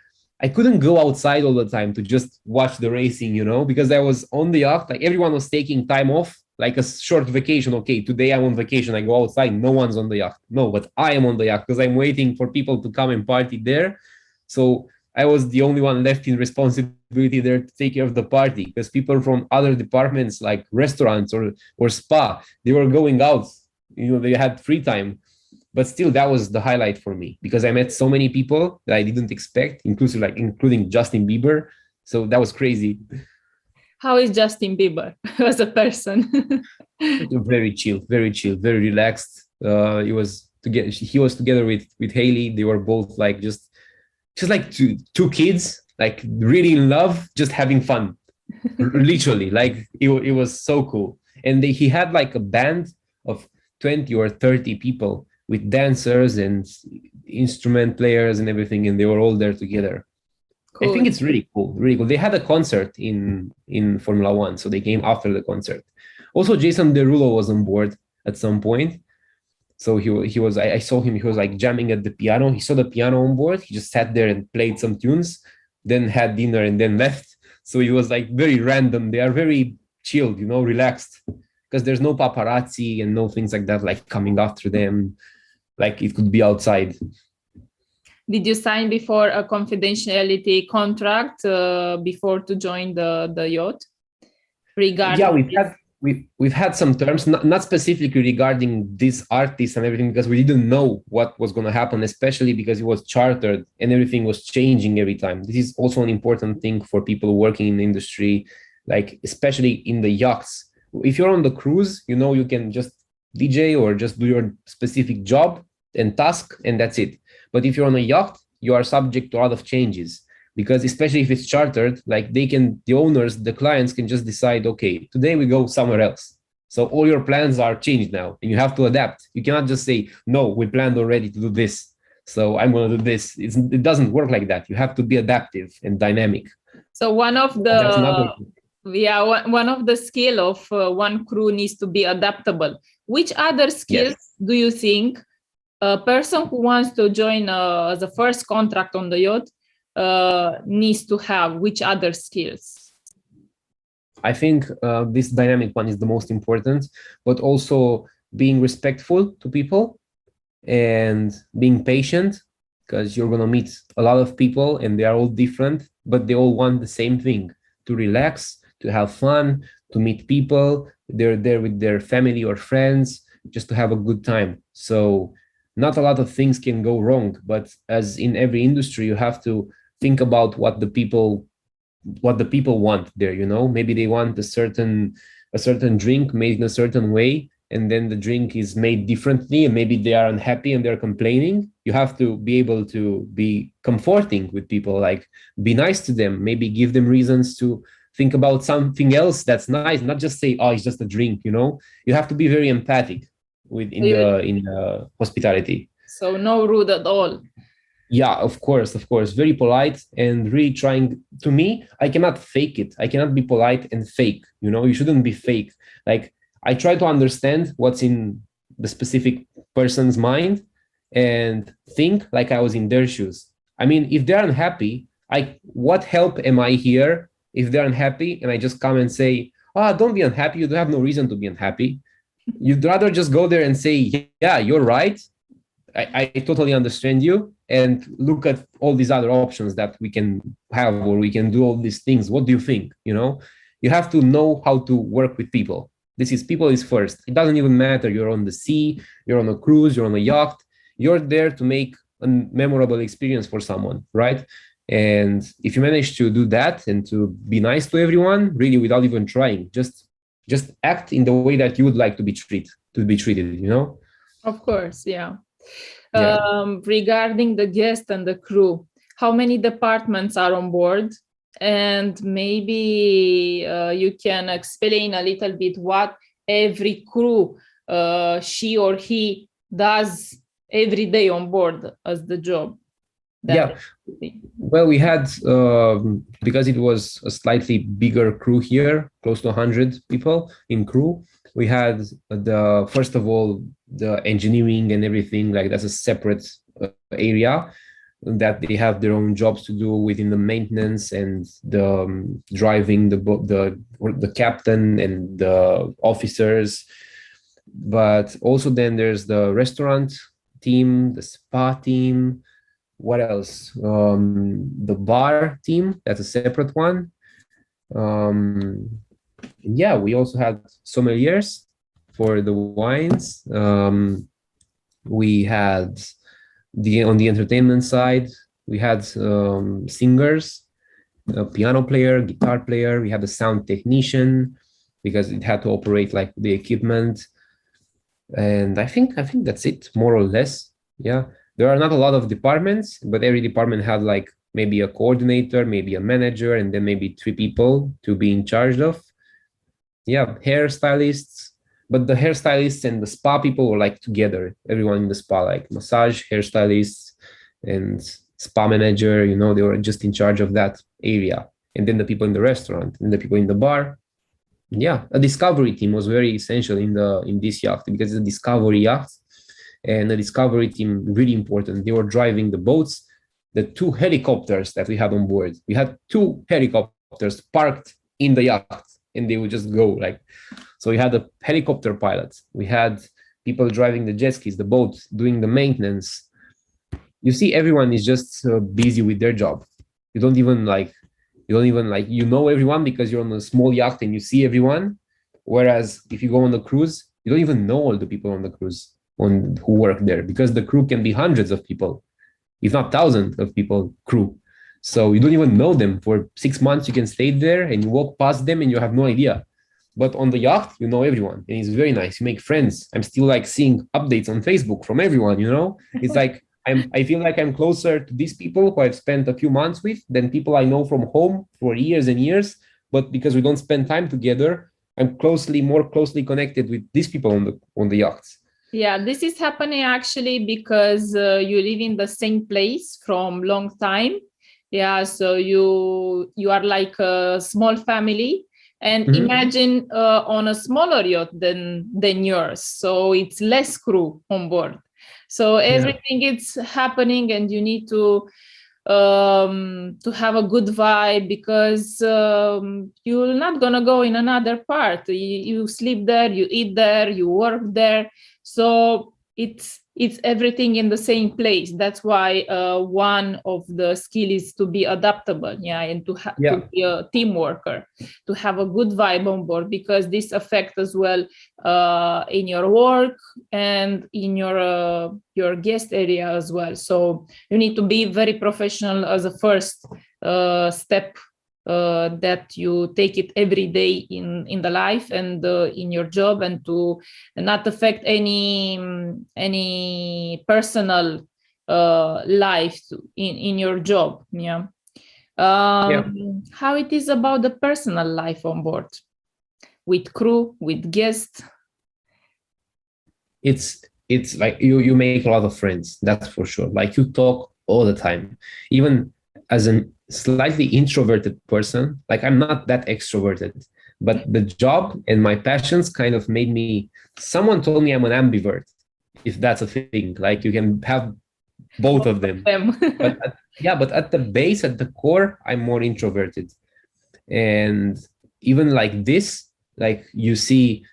I couldn't go outside all the time to just watch the racing, because I was on the yacht. Like everyone was taking time off, like a short vacation. Okay, today I'm on vacation. I go outside. No one's on the yacht. No, but I am on the yacht because I'm waiting for people to come and party there. So I was the only one left in responsibility there to take care of the party because people from other departments like restaurants or spa, they were going out, they had free time. But still, that was the highlight for me because I met so many people that I didn't expect, including Justin Bieber. So that was crazy. How is Justin Bieber as a person? Very chill, very relaxed. He was together with Haley. They were both like just like two kids, like really in love, just having fun. Literally, like it was so cool. And he had like a band of 20 or 30 people with dancers and instrument players and everything, and they were all there together. Cool. I think it's really cool, really cool. They had a concert in Formula One, so they came after the concert. Also, Jason Derulo was on board at some point. So he was. I saw him. He was like jamming at the piano. He saw the piano on board. He just sat there and played some tunes, then had dinner and then left. So it was like very random. They are very chilled, relaxed, because there's no paparazzi and no things like that, like coming after them, like it could be outside. Did you sign before a confidentiality contract before to join the yacht? Yeah, we've had some terms, not specifically regarding this artist and everything, because we didn't know what was going to happen, especially because it was chartered and everything was changing every time. This is also an important thing for people working in the industry, like especially in the yachts. If you're on the cruise, you can just DJ or just do your specific job and task, and that's it. But if you're on a yacht, you are subject to a lot of changes, because especially if it's chartered, like the owners, the clients can just decide, okay, today we go somewhere else. So all your plans are changed now and you have to adapt. You cannot just say, no, we planned already to do this, so I'm going to do this. It doesn't work like that. You have to be adaptive and dynamic. So one of the skill of one crew needs to be adaptable. Which other skills do you think a person who wants to join as a first contract on the yacht needs to have? Which other skills? I think this dynamic one is the most important, but also being respectful to people and being patient, because you're going to meet a lot of people and they are all different, but they all want the same thing: to relax, to have fun, to meet people. They're there with their family or friends just to have a good time. So not a lot of things can go wrong, but as in every industry, you have to think about what the people want there. Maybe they want a certain drink made in a certain way, and then the drink is made differently, and maybe they are unhappy and they're complaining. You have to be able to be comforting with people, like be nice to them, maybe give them reasons to think about something else that's nice, not just say, oh, it's just a drink. You have to be very empathic in hospitality. So no rude at all. Yeah, of course, very polite and really trying. To me, I cannot fake it. I cannot be polite and fake. You shouldn't be fake. Like, I try to understand what's in the specific person's mind and think like I was in their shoes. I mean, if they're unhappy, what help am I here if they're unhappy and I just come and say, don't be unhappy. You don't have no reason to be unhappy. You'd rather just go there and say, yeah, you're right. I totally understand you, and look at all these other options that we can have, or we can do all these things. What do you think? You have to know how to work with people. People is first. It doesn't even matter. You're on the sea, you're on a cruise, you're on a yacht. You're there to make a memorable experience for someone, right? And if you manage to do that and to be nice to everyone, really without even trying, just act in the way that you would like to be treated, Of course, yeah. Yeah. Regarding the guest and the crew, how many departments are on board? And maybe you can explain a little bit what every crew, she or he, does every day on board as the job. Yeah. Well, we had, because it was a slightly bigger crew here, close to 100 people in crew, we had first of all, the engineering and everything, like that's a separate area that they have their own jobs to do within the maintenance and the driving the boat, the captain and the officers. But also then there's the restaurant team, the spa team, what else? The bar team, that's a separate one. Yeah, we also had sommeliers for the wines. We had on the entertainment side, we had singers, a piano player, guitar player. We had a sound technician because it had to operate like the equipment. And I think that's it, more or less. Yeah, there are not a lot of departments, but every department had like maybe a coordinator, maybe a manager, and then maybe 3 people to be in charge of. Yeah, hairstylists, but the hairstylists and the spa people were like together. Everyone in the spa, like massage, hairstylists, and spa manager. You know, they were just in charge of that area. And then the people in the restaurant and the people in the bar. Yeah, a discovery team was very essential in this yacht because it's a discovery yacht, and the discovery team really important. They were driving the boats, the 2 helicopters that we had on board. We had 2 helicopters parked in the yacht, and they would just go like. So we had a helicopter pilot. We had people driving the jet skis, the boats, doing the maintenance. You see, everyone is just busy with their job. You don't even like everyone because you're on a small yacht and you see everyone. Whereas if you go on a cruise, you don't even know all the people on the cruise who work there, because the crew can be hundreds of people, if not thousands of people crew. So you don't even know them. For 6 months you can stay there and you walk past them and you have no idea. But on the yacht, you know everyone, and it's very nice. You make friends. I'm still like seeing updates on Facebook from everyone, you know? It's like I feel like I'm closer to these people who I've spent a few months with than people I know from home for years and years. But because we don't spend time together, I'm more closely connected with these people on the yachts. Yeah, this is happening actually because you live in the same place from long time. Yeah, so you are like a small family. And imagine on a smaller yacht than yours, so it's less crew on board. So everything is happening, and you need to have a good vibe, because you're not gonna go in another part. You sleep there, you eat there, you work there. So it's everything in the same place. That's why one of the skill is to be adaptable, and to be a team worker, to have a good vibe on board, because this affects as well in your work and in your guest area as well. So you need to be very professional as a first step, that you take it every day in the life and in your job, and to not affect any personal life in your job. How it is about the personal life on board with crew, with guests? It's like you make a lot of friends, that's for sure. Like you talk all the time, even as a slightly introverted person. Like I'm not that extroverted, but the job and my passions kind of made me. Someone told me I'm an ambivert, if that's a thing. Like you can have both of them. But at the base, at the core, I'm more introverted. And even like this, like you see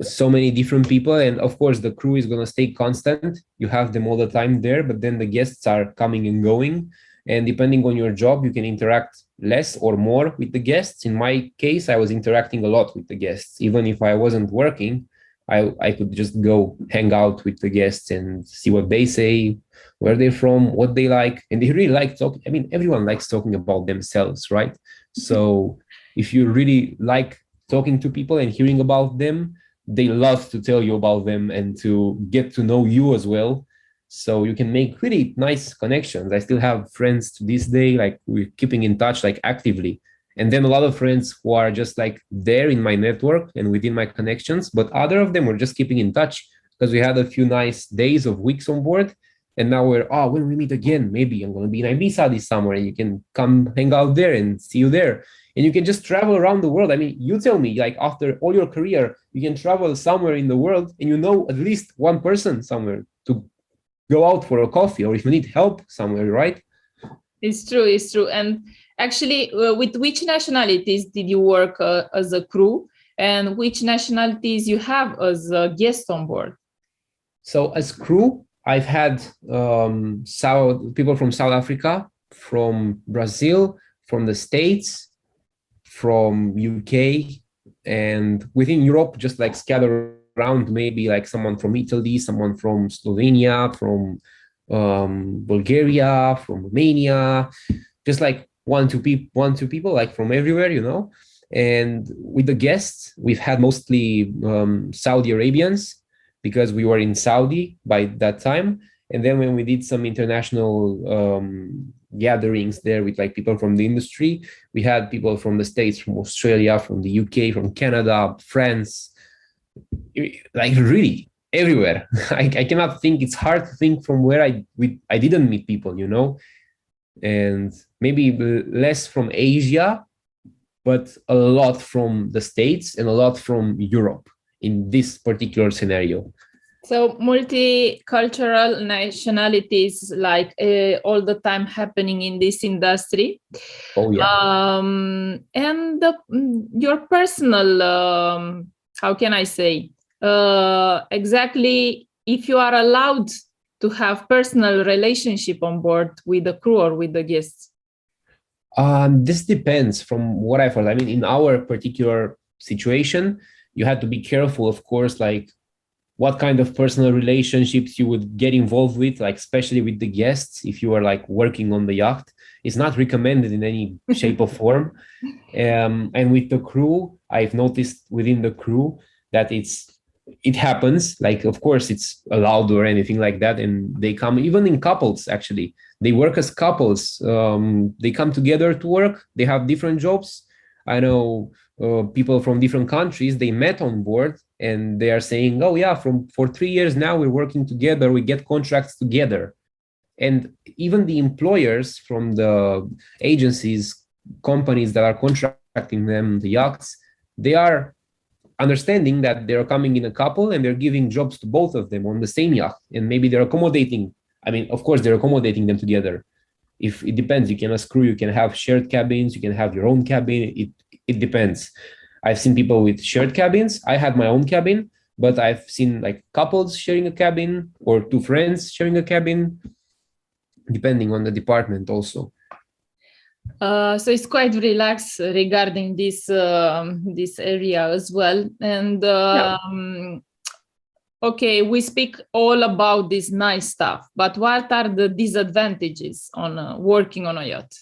so many different people, and of course the crew is going to stay constant. You have them all the time there, but then the guests are coming and going, and depending on your job you can interact less or more with the guests. In my case, I was interacting a lot with the guests. Even if I wasn't working, I could just go hang out with the guests and see what they say, where they're from, what they like. And they really like talking. I mean, everyone likes talking about themselves, right? So if you really like talking to people and hearing about them, they love to tell you about them and to get to know you as well. So you can make really nice connections. I still have friends to this day, like we're keeping in touch like actively. And then a lot of friends who are just like there in my network and within my connections, but other of them were just keeping in touch because we had a few nice days of weeks on board. And now we're, when we meet again, maybe I'm going to be in Ibiza this summer and you can come hang out there and see you there. And you can just travel around the world. I mean, you tell me, like after all your career, you can travel somewhere in the world and you know at least one person somewhere to go out for a coffee, or if you need help somewhere, right? It's true, it's true. And actually, with which nationalities did you work as a crew, and which nationalities you have as a guest on board? So as crew, I've had people from South Africa, from Brazil, from the States, from UK, and within Europe, just like scattered around, maybe like someone from Italy, someone from Slovenia, from Bulgaria, from Romania, just like one, two people, like from everywhere, you know. And with the guests, we've had mostly Saudi Arabians, because we were in Saudi by that time. And then when we did some international gatherings there with like people from the industry, we had people from the States, from Australia, from the UK, from Canada, France, like really everywhere. I cannot think, it's hard to think from where I didn't meet people, you know, and maybe less from Asia, but a lot from the States and a lot from Europe in this particular scenario. So multicultural nationalities, like all the time happening in this industry. Oh yeah. And your personal, how can I say, exactly, if you are allowed to have personal relationship on board with the crew or with the guests. This depends from what I've heard. I mean, in our particular situation, you had to be careful, of course, like what kind of personal relationships you would get involved with, like especially with the guests. If you are like working on the yacht, it's not recommended in any shape or form. And with the crew, I've noticed within the crew that it happens. Like, of course, it's allowed or anything like that, and they come even in couples. Actually, they work as couples. They come together to work. They have different jobs. I know people from different countries. They met on board, and they are saying, "Oh yeah, for 3 years now we're working together. We get contracts together." And even the employers from the agencies, companies that are contracting them, the yachts, they are understanding that they're coming in a couple and they're giving jobs to both of them on the same yacht. And maybe they're accommodating. I mean, of course, they're accommodating them together. If it depends, you can as crew, you can have shared cabins, you can have your own cabin. It depends. I've seen people with shared cabins. I had my own cabin, but I've seen like couples sharing a cabin or two friends sharing a cabin, depending on the department also. So it's quite relaxed regarding this area as well. And okay, we speak all about this nice stuff, but what are the disadvantages on working on a yacht?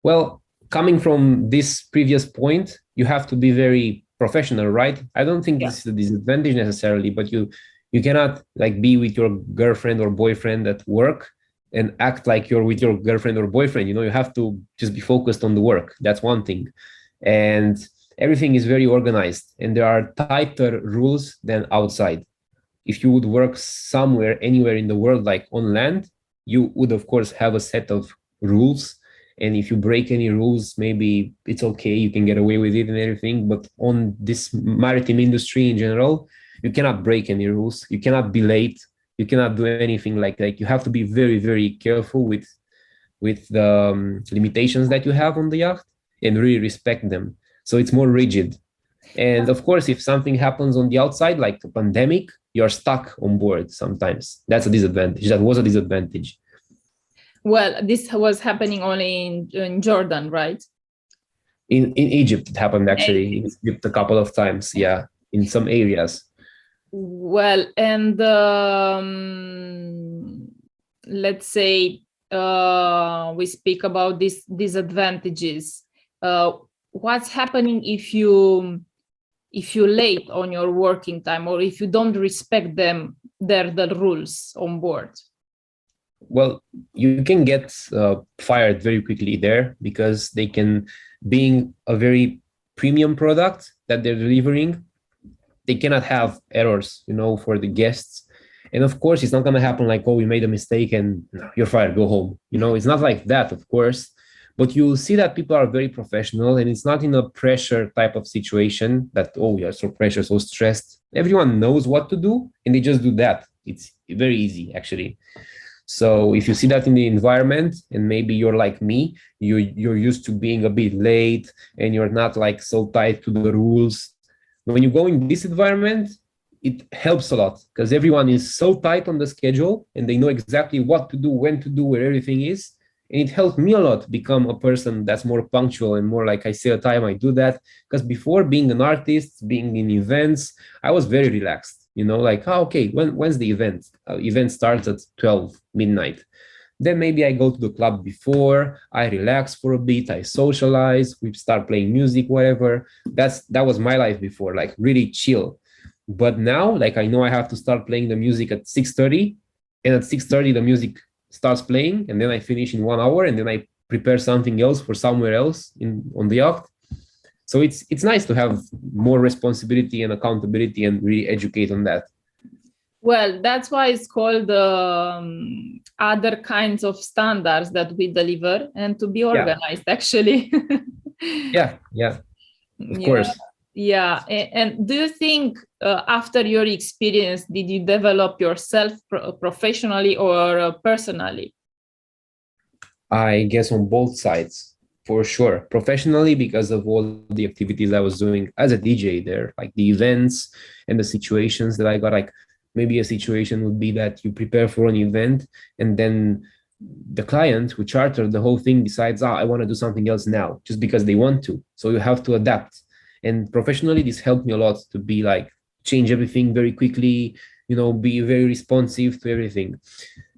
Well, coming from this previous point, you have to be very professional, right? I don't think this is a disadvantage necessarily, but you cannot like be with your girlfriend or boyfriend at work and act like you're with your girlfriend or boyfriend. You know, you have to just be focused on the work. That's one thing. And everything is very organized, and there are tighter rules than outside. If you would work somewhere, anywhere in the world, like on land, you would, of course, have a set of rules. And if you break any rules, maybe it's okay, you can get away with it and everything. But on this maritime industry in general, you cannot break any rules. You cannot be late. You cannot do anything like you have to be very, very careful with the limitations that you have on the yacht and really respect them. So it's more rigid. And of course, if something happens on the outside, like a pandemic, you're stuck on board sometimes. That's a disadvantage. That was a disadvantage. Well, this was happening only in Jordan, right? In Egypt, it happened actually. In Egypt a couple of times, yeah, in some areas. Well, and let's say we speak about these disadvantages. What's happening if you if you're late on your working time, or if you don't respect the rules on board? Well, you can get fired very quickly there, because they can, being a very premium product that they're delivering, they cannot have errors, for the guests. And of course, it's not going to happen like, oh, you made a mistake and you're fired, go home. It's not like that, of course. But you'll see that people are very professional, and it's not in a pressure type of situation that, oh, you're so pressure, so stressed. Everyone knows what to do, and they just do that. It's very easy, actually. So if you see that in the environment, and maybe you're like me, you're used to being a bit late, and you're not like so tight to the rules. When you go in this environment, it helps a lot, because everyone is so tight on the schedule, and they know exactly what to do, when to do, where everything is. And it helped me a lot become a person that's more punctual and more like, I say a time, I do that. Because before, being an artist, being in events, I was very relaxed, like, oh, okay, when's the event? Event starts at 12 midnight. Then maybe I go to the club before, I relax for a bit, I socialize, we start playing music, whatever. That was my life before, like really chill. But now, like, I know I have to start playing the music at 6:30, and at 6:30 the music starts playing, and then I finish in 1 hour, and then I prepare something else for somewhere else on the yacht. So it's nice to have more responsibility and accountability and really educate on that. Well, that's why it's called other kinds of standards that we deliver, and to be organized, actually. Yeah, of course. Yeah. And do you think after your experience, did you develop yourself professionally or personally? I guess on both sides, for sure. Professionally, because of all the activities I was doing as a DJ there, like the events and the situations that I got. Like, maybe a situation would be that you prepare for an event, and then the client who chartered the whole thing decides, I want to do something else now, just because they want to. So you have to adapt. And professionally, this helped me a lot to be like, change everything very quickly, be very responsive to everything.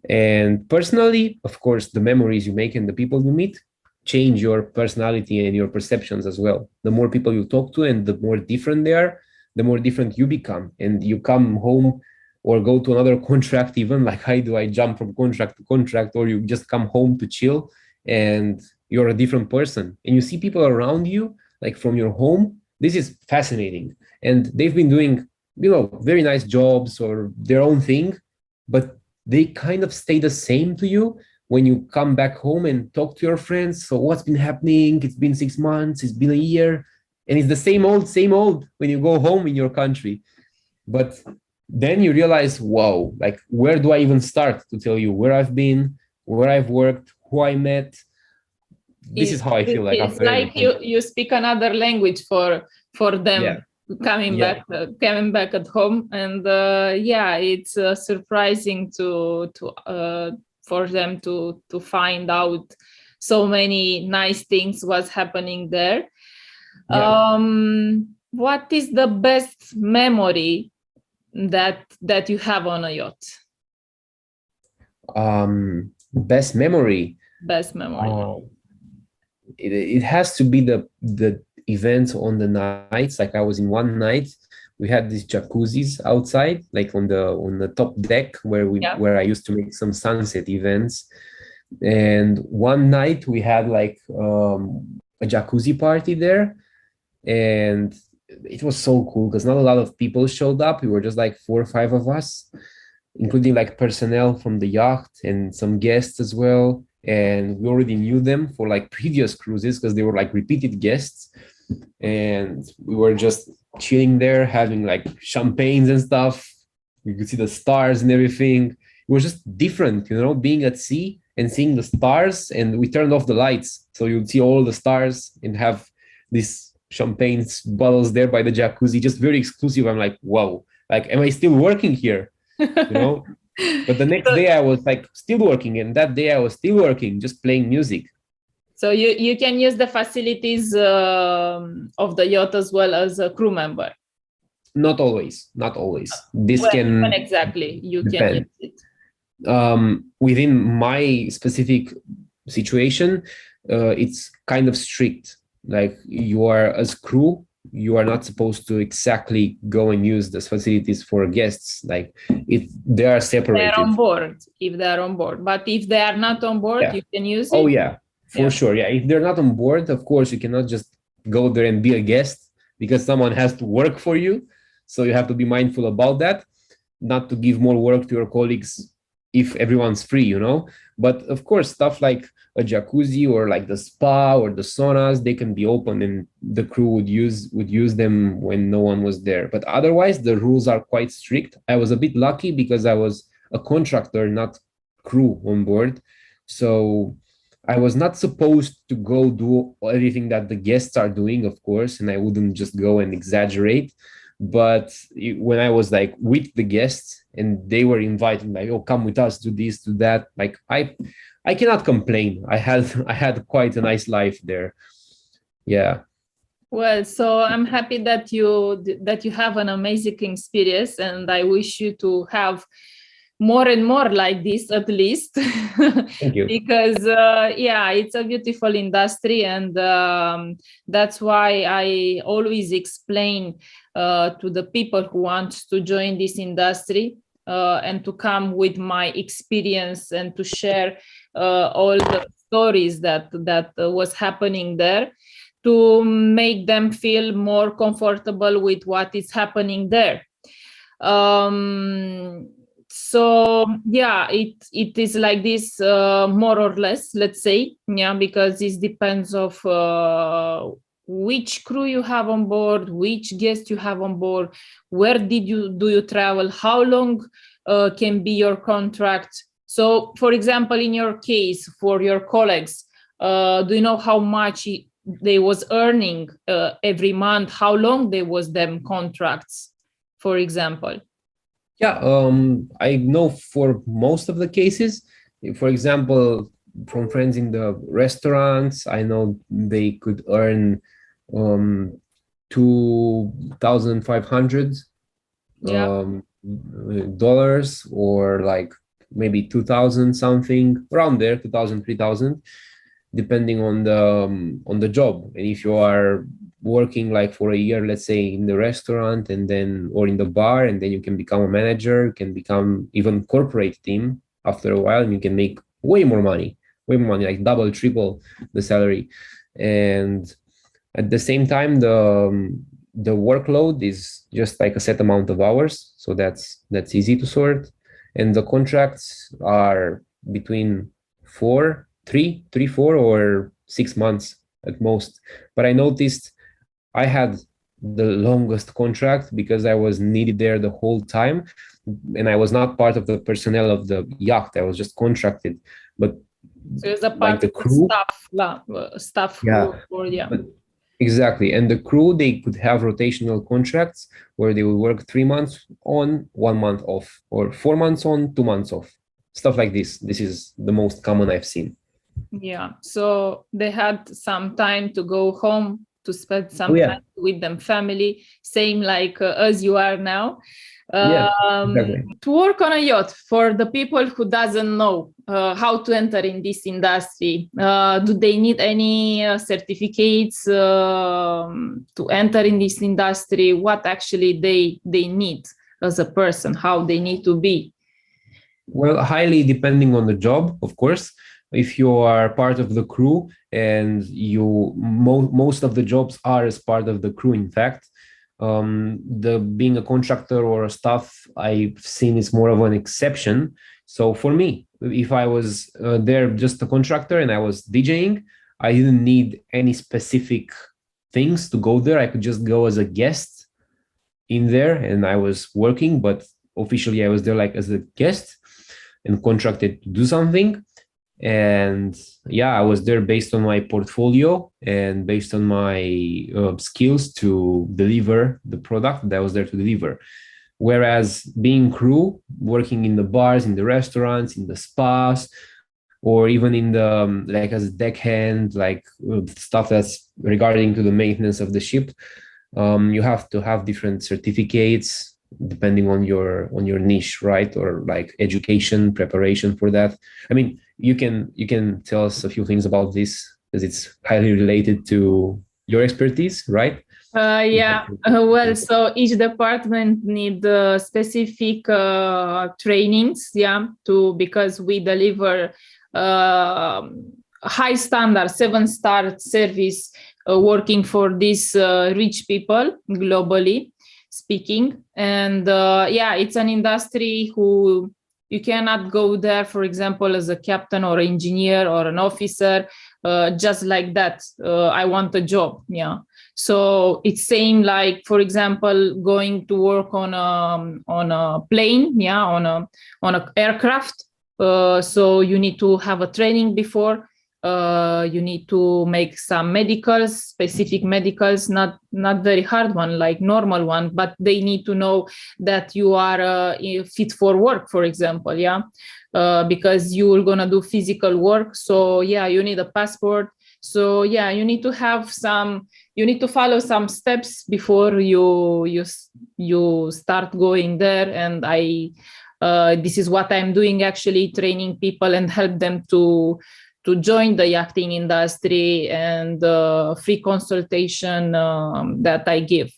And personally, of course, the memories you make and the people you meet change your personality and your perceptions as well. The more people you talk to and the more different they are, the more different you become. And you come home or go to another contract, even like I do, I jump from contract to contract, or you just come home to chill and you're a different person. And you see people around you, like from your home. This is fascinating. And they've been doing, very nice jobs or their own thing, but they kind of stay the same to you when you come back home and talk to your friends. So what's been happening? It's been 6 months, it's been a year, and it's the same old when you go home in your country. But then you realize, wow, like, where do I even start to tell you where I've been, where I've worked, who I met? This is how I feel like. It's like you speak another language for them. Coming back at home, and it's surprising to for them to find out so many nice things what's happening there. What is the best memory that you have on a yacht? Best memory. It has to be the events on the nights. Like, I was in one night, we had these jacuzzis outside, like on the top deck where I used to make some sunset events. And one night we had like a jacuzzi party there, and it was so cool because not a lot of people showed up. We were just like 4 or 5 of us, including like personnel from the yacht and some guests as well. And we already knew them for like previous cruises because they were like repeated guests. And we were just chilling there, having like champagnes and stuff. You could see the stars and everything. It was just different, being at sea and seeing the stars. And we turned off the lights, so you'd see all the stars and have these champagne bottles there by the jacuzzi, just very exclusive. I'm like, wow, like, am I still working here? But the next day I was like still working, and that day I was still working, just playing music. So you can use the facilities of the yacht as well as a crew member? Not always. This can when exactly you depend. Can use it? Within my specific situation, it's kind of strict. Like, you are as crew, you are not supposed to exactly go and use those facilities for guests. Like they are separated. They're on board, if they're on board. But if they are not on board, Yeah. you can use it. Oh yeah, for sure. Yeah, if they're not on board, of course you cannot just go there and be a guest, because someone has to work for you. So you have to be mindful about that, not to give more work to your colleagues if everyone's free, you know. But of course, stuff like a jacuzzi or like the spa or the saunas, they can be open and the crew would use them when no one was there. But otherwise, the rules are quite strict. I was a bit lucky because I was a contractor, not crew on board. So I was not supposed to go do everything that the guests are doing, of course, and I wouldn't just go and exaggerate. But when I was like with the guests and they were invited, like, oh, come with us, do this, do that, like I cannot complain. I had quite a nice life there. Yeah. Well, so I'm happy that you have an amazing experience, and I wish you to have more and more like this, at least. Thank you. Because yeah, it's a beautiful industry, and that's why I always explain to the people who want to join this industry and to come with my experience and to share all the stories that was happening there, to make them feel more comfortable with what is happening there. So yeah, it is like this, more or less, let's say, yeah, because this depends of which crew you have on board, which guest you have on board, where do you travel, how long can be your contract. So for example, in your case, for your colleagues, do you know how much they was earning every month, how long they was them contracts, for example? Yeah, I know for most of the cases, for example, from friends in the restaurants, I know they could earn 2,500 dollars, or like maybe 2,000 something, around there, 2,000, 3,000, depending on the job. And if you are working like for a year, let's say in the restaurant and then, or in the bar, and then you can become a manager, you can become even corporate team after a while, and you can make way more money, like double, triple the salary. And at the same time, the workload is just like a set amount of hours, so that's easy to sort. And the contracts are between 4 or 6 months at most. But I noticed I had the longest contract because I was needed there the whole time, and I was not part of the personnel of the yacht. I was just contracted. But so it's a part like the of crew, staff yeah, or yeah. Exactly. And the crew, they could have rotational contracts where they would work 3 months on, 1 month off, or 4 months on, 2 months off. Stuff like this. This is the most common I've seen. Yeah. So they had some time to go home, to spend some time with them family, same like as you are now. Exactly. To work on a yacht, for the people who doesn't know how to enter in this industry, do they need any certificates to enter in this industry? What actually they need as a person, how they need to be? Well, highly depending on the job, of course. If you are part of the crew, and most of the jobs are as part of the crew, in fact, the being a contractor or a staff, I've seen is more of an exception. So for me, if I was there just a contractor and I was DJing, I didn't need any specific things to go there. I could just go as a guest in there, and I was working, but officially I was there like as a guest and contracted to do something. And yeah, I was there based on my portfolio and based on my skills to deliver the product that I was there to deliver. Whereas being crew, working in the bars, in the restaurants, in the spas, or even in the like as a deckhand, like stuff that's regarding to the maintenance of the ship, you have to have different certificates depending on your niche, right? Or like education preparation for that. I mean, you can tell us a few things about this because it's highly related to your expertise, right? Yeah, well, so each department need specific trainings, yeah, because we deliver uh, high standard 7-star service working for these rich people globally speaking. And yeah, it's an industry who you cannot go there, for example, as a captain or engineer or an officer, just like that. I want a job, yeah. So it's same like, for example, going to work on a plane, yeah, on a aircraft. So you need to have a training before. You need to make some medicals, specific medicals, not very hard one, like normal one, but they need to know that you are fit for work, for example, yeah, because you're gonna do physical work. So yeah, you need a passport. So yeah, you need to have you need to follow some steps before you start going there. And this is what I'm doing, actually, training people and help them to join the yachting industry, and free consultation that I give.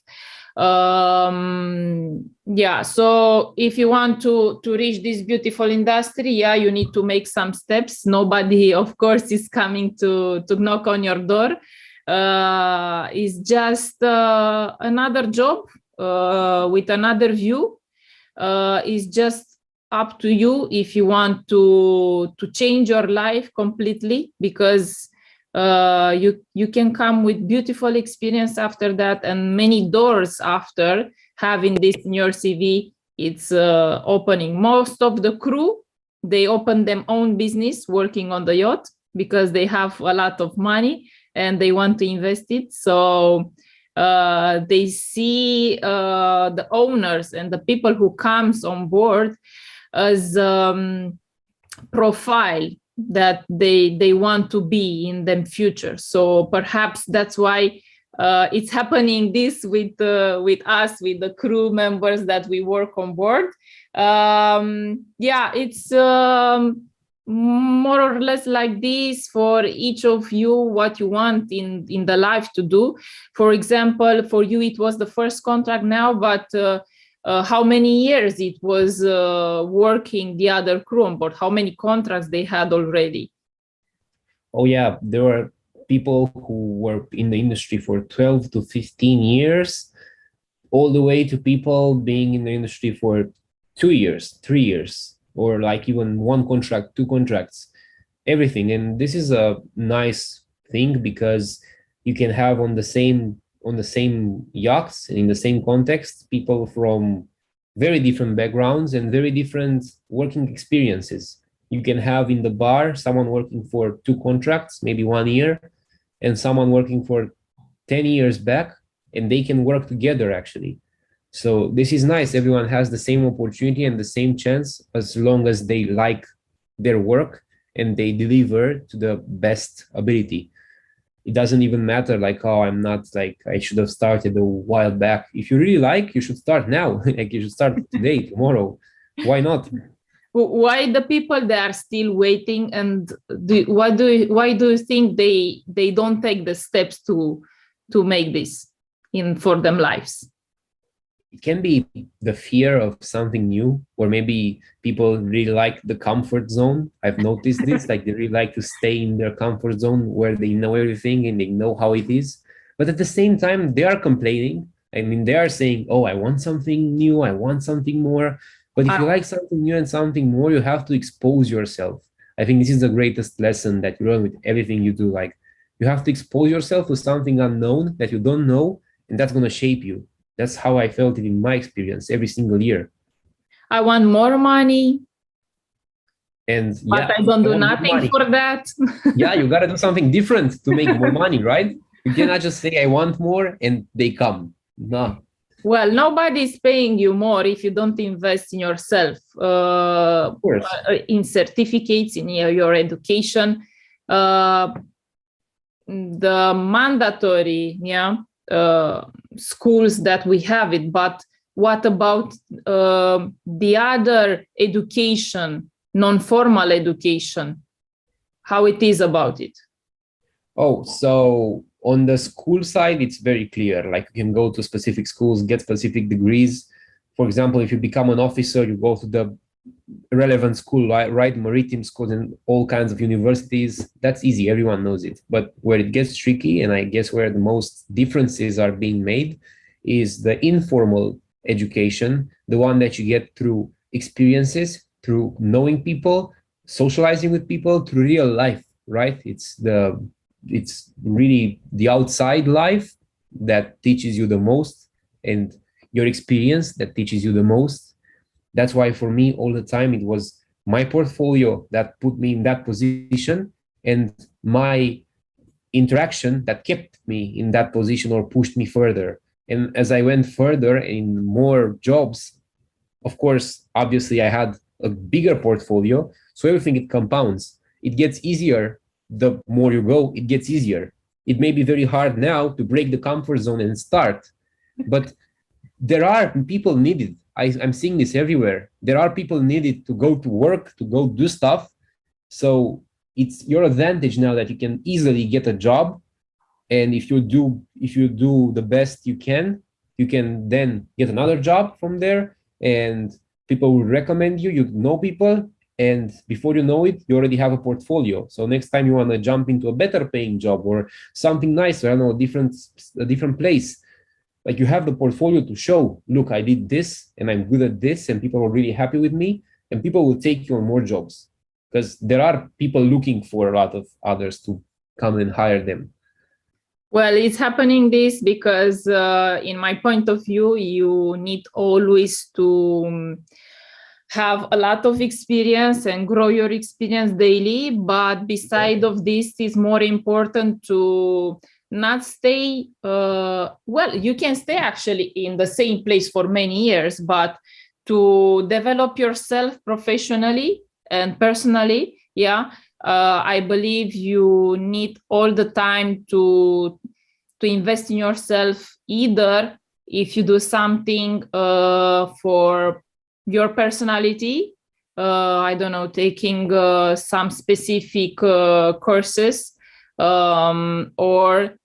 Yeah, so if you want to reach this beautiful industry, yeah, you need to make some steps. Nobody, of course, is coming to knock on your door. It's just another job with another view. It's just up to you if you want to change your life completely, because you can come with beautiful experience after that, and many doors after having this in your CV. It's opening. Most of the crew, they open their own business working on the yacht because they have a lot of money and they want to invest it. So they see the owners and the people who comes on board as profile that they want to be in the future. So perhaps that's why it's happening this with us, with the crew members that we work on board. Yeah, it's more or less like this for each of you, what you want in the life to do. For example, for you it was the first contract now, but how many years it was working the other crew on board? How many contracts they had already? Oh yeah, there were people who were in the industry for 12 to 15 years, all the way to people being in the industry for 2 years, 3 years, or like even one contract, two contracts, everything. And this is a nice thing because you can have on the same yachts, in the same context, people from very different backgrounds and very different working experiences. You can have in the bar someone working for 2 contracts, maybe 1 year, and someone working for 10 years back, and they can work together actually. So this is nice. Everyone has the same opportunity and the same chance, as long as they like their work and they deliver to the best ability. It doesn't even matter like, oh, I'm not, like, I should have started a while back. If you really like, you should start now. Like, you should start today, tomorrow. Why not? Why the people they are still waiting, and why do you think they don't take the steps to make this for them lives? It can be the fear of something new, or maybe people really like the comfort zone. I've noticed this, like they really like to stay in their comfort zone where they know everything and they know how it is. But at the same time, they are complaining. I mean, they are saying, oh, I want something new, I want something more. But if you like something new and something more, you have to expose yourself. I think this is the greatest lesson that you learn with everything you do. Like, you have to expose yourself to something unknown that you don't know, and that's going to shape you. That's how I felt it in my experience every single year. I want more money, but yeah, I don't do nothing for that. Yeah, you got to do something different to make more money, right? You cannot just say, I want more, and they come. No. Well, nobody's paying you more if you don't invest in yourself, in certificates, in your education. The mandatory, schools that we have it, but what about the other education, non-formal education? How it is about it? Oh, so On the school side, it's very clear. Like you can go to specific schools, get specific degrees. For example, if you become an officer, you go to the relevant school, right? Maritime schools and all kinds of universities. That's easy. Everyone knows it. But where it gets tricky, and I guess where the most differences are being made, is the informal education, the one that you get through experiences, through knowing people, socializing with people, through real life, right? It's really the outside life that teaches you the most, and your experience that teaches you the most. That's why for me all the time it was my portfolio that put me in that position, and my interaction that kept me in that position or pushed me further. And as I went further in more jobs, of course, obviously I had a bigger portfolio, so everything it compounds. It gets easier. The more you go, it gets easier. It may be very hard now to break the comfort zone and start, but there are people needed. I'm seeing this everywhere. There are people needed to go to work, to go do stuff. So it's your advantage now that you can easily get a job. And if you do the best you can then get another job from there, and people will recommend you. You know people, and before you know it, you already have a portfolio. So next time you want to jump into a better paying job or something nicer, I don't know, a different place, like you have the portfolio to show, look, I did this and I'm good at this, and people are really happy with me, and people will take you on more jobs because there are people looking for a lot of others to come and hire them. Well, it's happening this because in my point of view, you need always to have a lot of experience and grow your experience daily. But beside of this, it's more important to not stay, well, you can stay actually in the same place for many years, but to develop yourself professionally and personally. Yeah. I believe you need all the time to invest in yourself, either if you do something for your personality, I don't know, taking some specific courses, or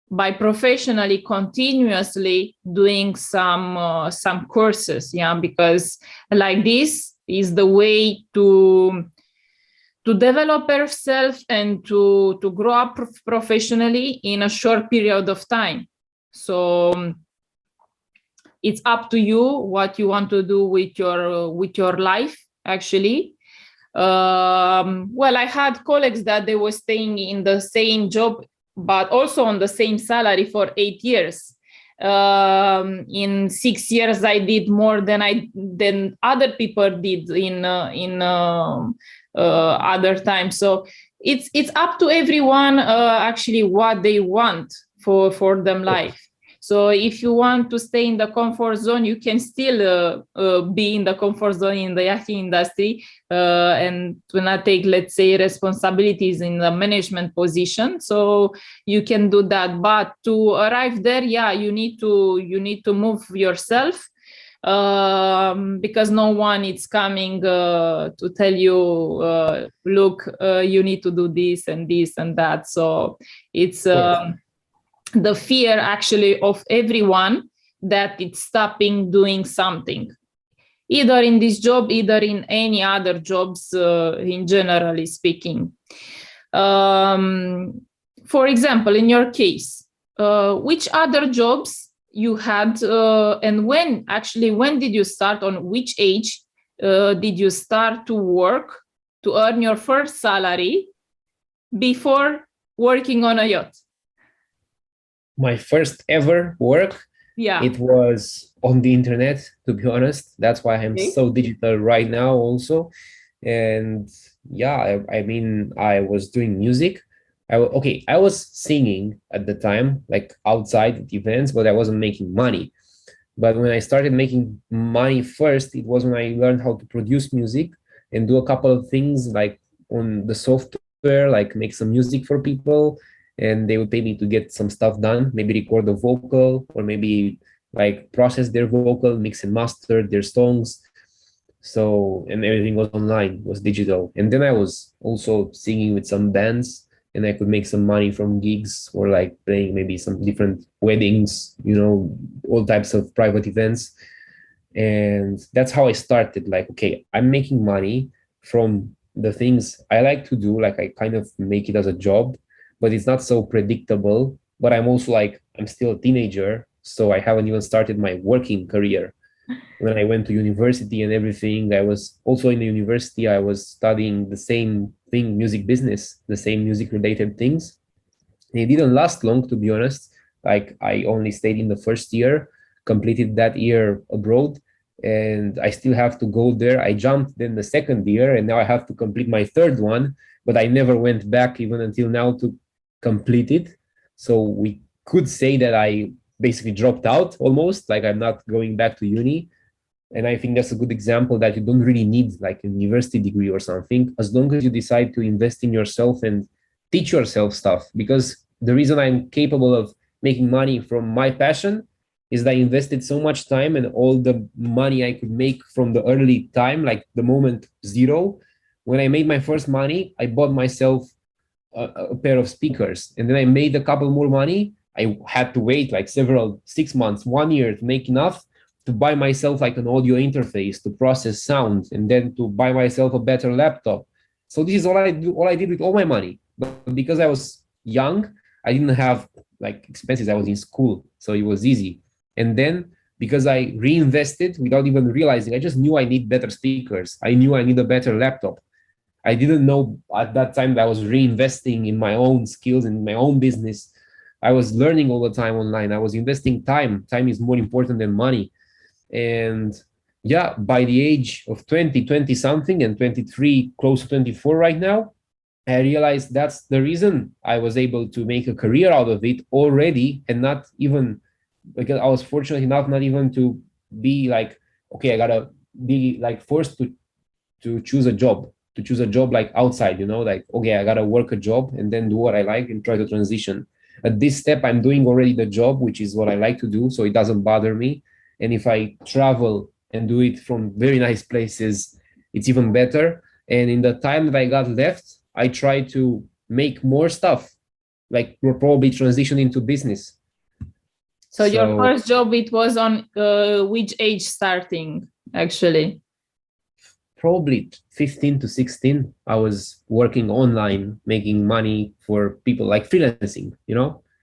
by professionally continuously doing some courses. Yeah, because like this is the way to develop yourself and to grow up professionally in a short period of time. So it's up to you what you want to do with your life, actually. Well, I had colleagues that they were staying in the same job, but also on the same salary for 8 years. In 6 years, I did more than other people did in other times. So it's up to everyone actually what they want for them life. So if you want to stay in the comfort zone, you can still be in the comfort zone in the yachting industry and to not take, let's say, responsibilities in the management position. So you can do that. But to arrive there, yeah, you need to move yourself, because no one is coming to tell you, look, you need to do this and this and that. So it's the fear actually of everyone that it's stopping doing something, either in this job, either in any other jobs, in generally speaking. For example, in your case, which other jobs you had, and when did you start, on which age did you start to work to earn your first salary before working on a yacht? My first ever work, yeah, it was on the internet, to be honest. That's why I'm so digital right now also. And yeah, I mean, I was doing music. I was singing at the time, like outside at events, but I wasn't making money. But when I started making money first, it was when I learned how to produce music and do a couple of things like on the software, like make some music for people, and they would pay me to get some stuff done, maybe record a vocal, or maybe like process their vocal, mix and master their songs. So, and everything was online, was digital. And then I was also singing with some bands and I could make some money from gigs or like playing maybe some different weddings, all types of private events. And that's how I started. Like, okay, I'm making money from the things I like to do. Like, I kind of make it as a job, but it's not so predictable. But I'm also like, I'm still a teenager, so I haven't even started my working career. When I went to university and everything, I was also in the university, I was studying the same thing, music business, the same music related things. And it didn't last long, to be honest. Like, I only stayed in the first year, completed that year abroad, and I still have to go there. I jumped then the second year, and now I have to complete my third one, but I never went back even until now to complete it. So we could say that I basically dropped out almost, like I'm not going back to uni. And I think that's a good example that you don't really need like a university degree or something, as long as you decide to invest in yourself and teach yourself stuff. Because the reason I'm capable of making money from my passion is that I invested so much time, and all the money I could make from the early time, like the moment zero. When I made my first money, I bought myself a pair of speakers, and then I made a couple more money. I had to wait like 6 months, 1 year to make enough to buy myself like an audio interface to process sound, and then to buy myself a better laptop. So this is all I did with all my money. But because I was young, I didn't have like expenses. I was in school, so it was easy. And then because I reinvested without even realizing, I just knew I need better speakers. I knew I need a better laptop. I didn't know at that time that I was reinvesting in my own skills and my own business. I was learning all the time online. I was investing time. Time is more important than money. And yeah, by the age of 20 something, and 23, close to 24 right now, I realized that's the reason I was able to make a career out of it already, and not even because I was fortunate enough not even to be like, okay, I gotta be like forced to choose a job like outside, like, okay, I gotta work a job and then do what I like and try to transition. At this step, I'm doing already the job, which is what I like to do, so it doesn't bother me. And if I travel and do it from very nice places, it's even better. And in the time that I got left, I try to make more stuff, like probably transition into business. So your first job, it was on which age starting, actually? Probably 15 to 16. I was working online, making money for people, like freelancing,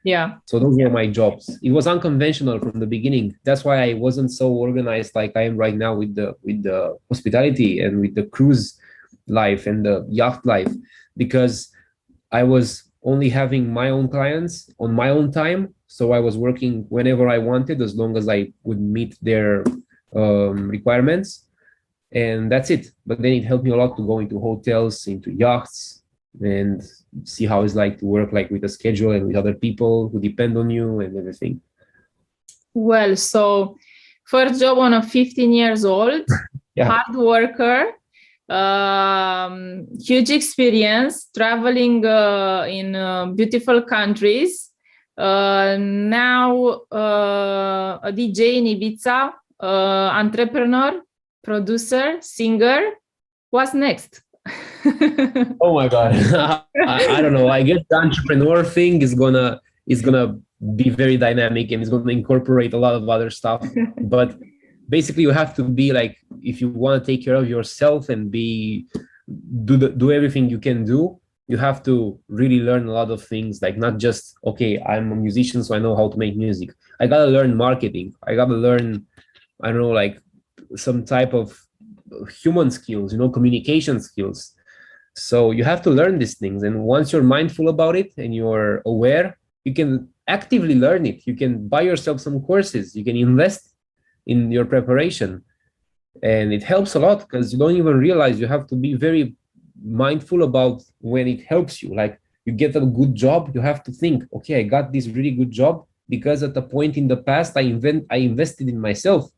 Yeah. So those were my jobs. It was unconventional from the beginning. That's why I wasn't so organized like I am right now with the hospitality and with the cruise life and the yacht life, because I was only having my own clients on my own time. So I was working whenever I wanted, as long as I would meet their requirements. And that's it. But then it helped me a lot to go into hotels, into yachts, and see how it's like to work like with a schedule and with other people who depend on you and everything. Well, so first job on a 15 years old, yeah. Hard worker, huge experience traveling in beautiful countries. Now a DJ in Ibiza, entrepreneur, producer, singer. What's next? Oh my God. I don't know. I guess the entrepreneur thing is gonna be very dynamic, and it's gonna incorporate a lot of other stuff. But basically you have to be like, if you want to take care of yourself and do everything you can do, you have to really learn a lot of things, like not just, okay, I'm a musician, so I know how to make music. I gotta learn marketing. I gotta learn, I don't know, like some type of human skills, communication skills. So you have to learn these things. And once you're mindful about it and you're aware, you can actively learn it. You can buy yourself some courses. You can invest in your preparation. And it helps a lot, because you don't even realize you have to be very mindful about when it helps you. Like, you get a good job, you have to think, okay, I got this really good job because at a point in the past, I invested in myself.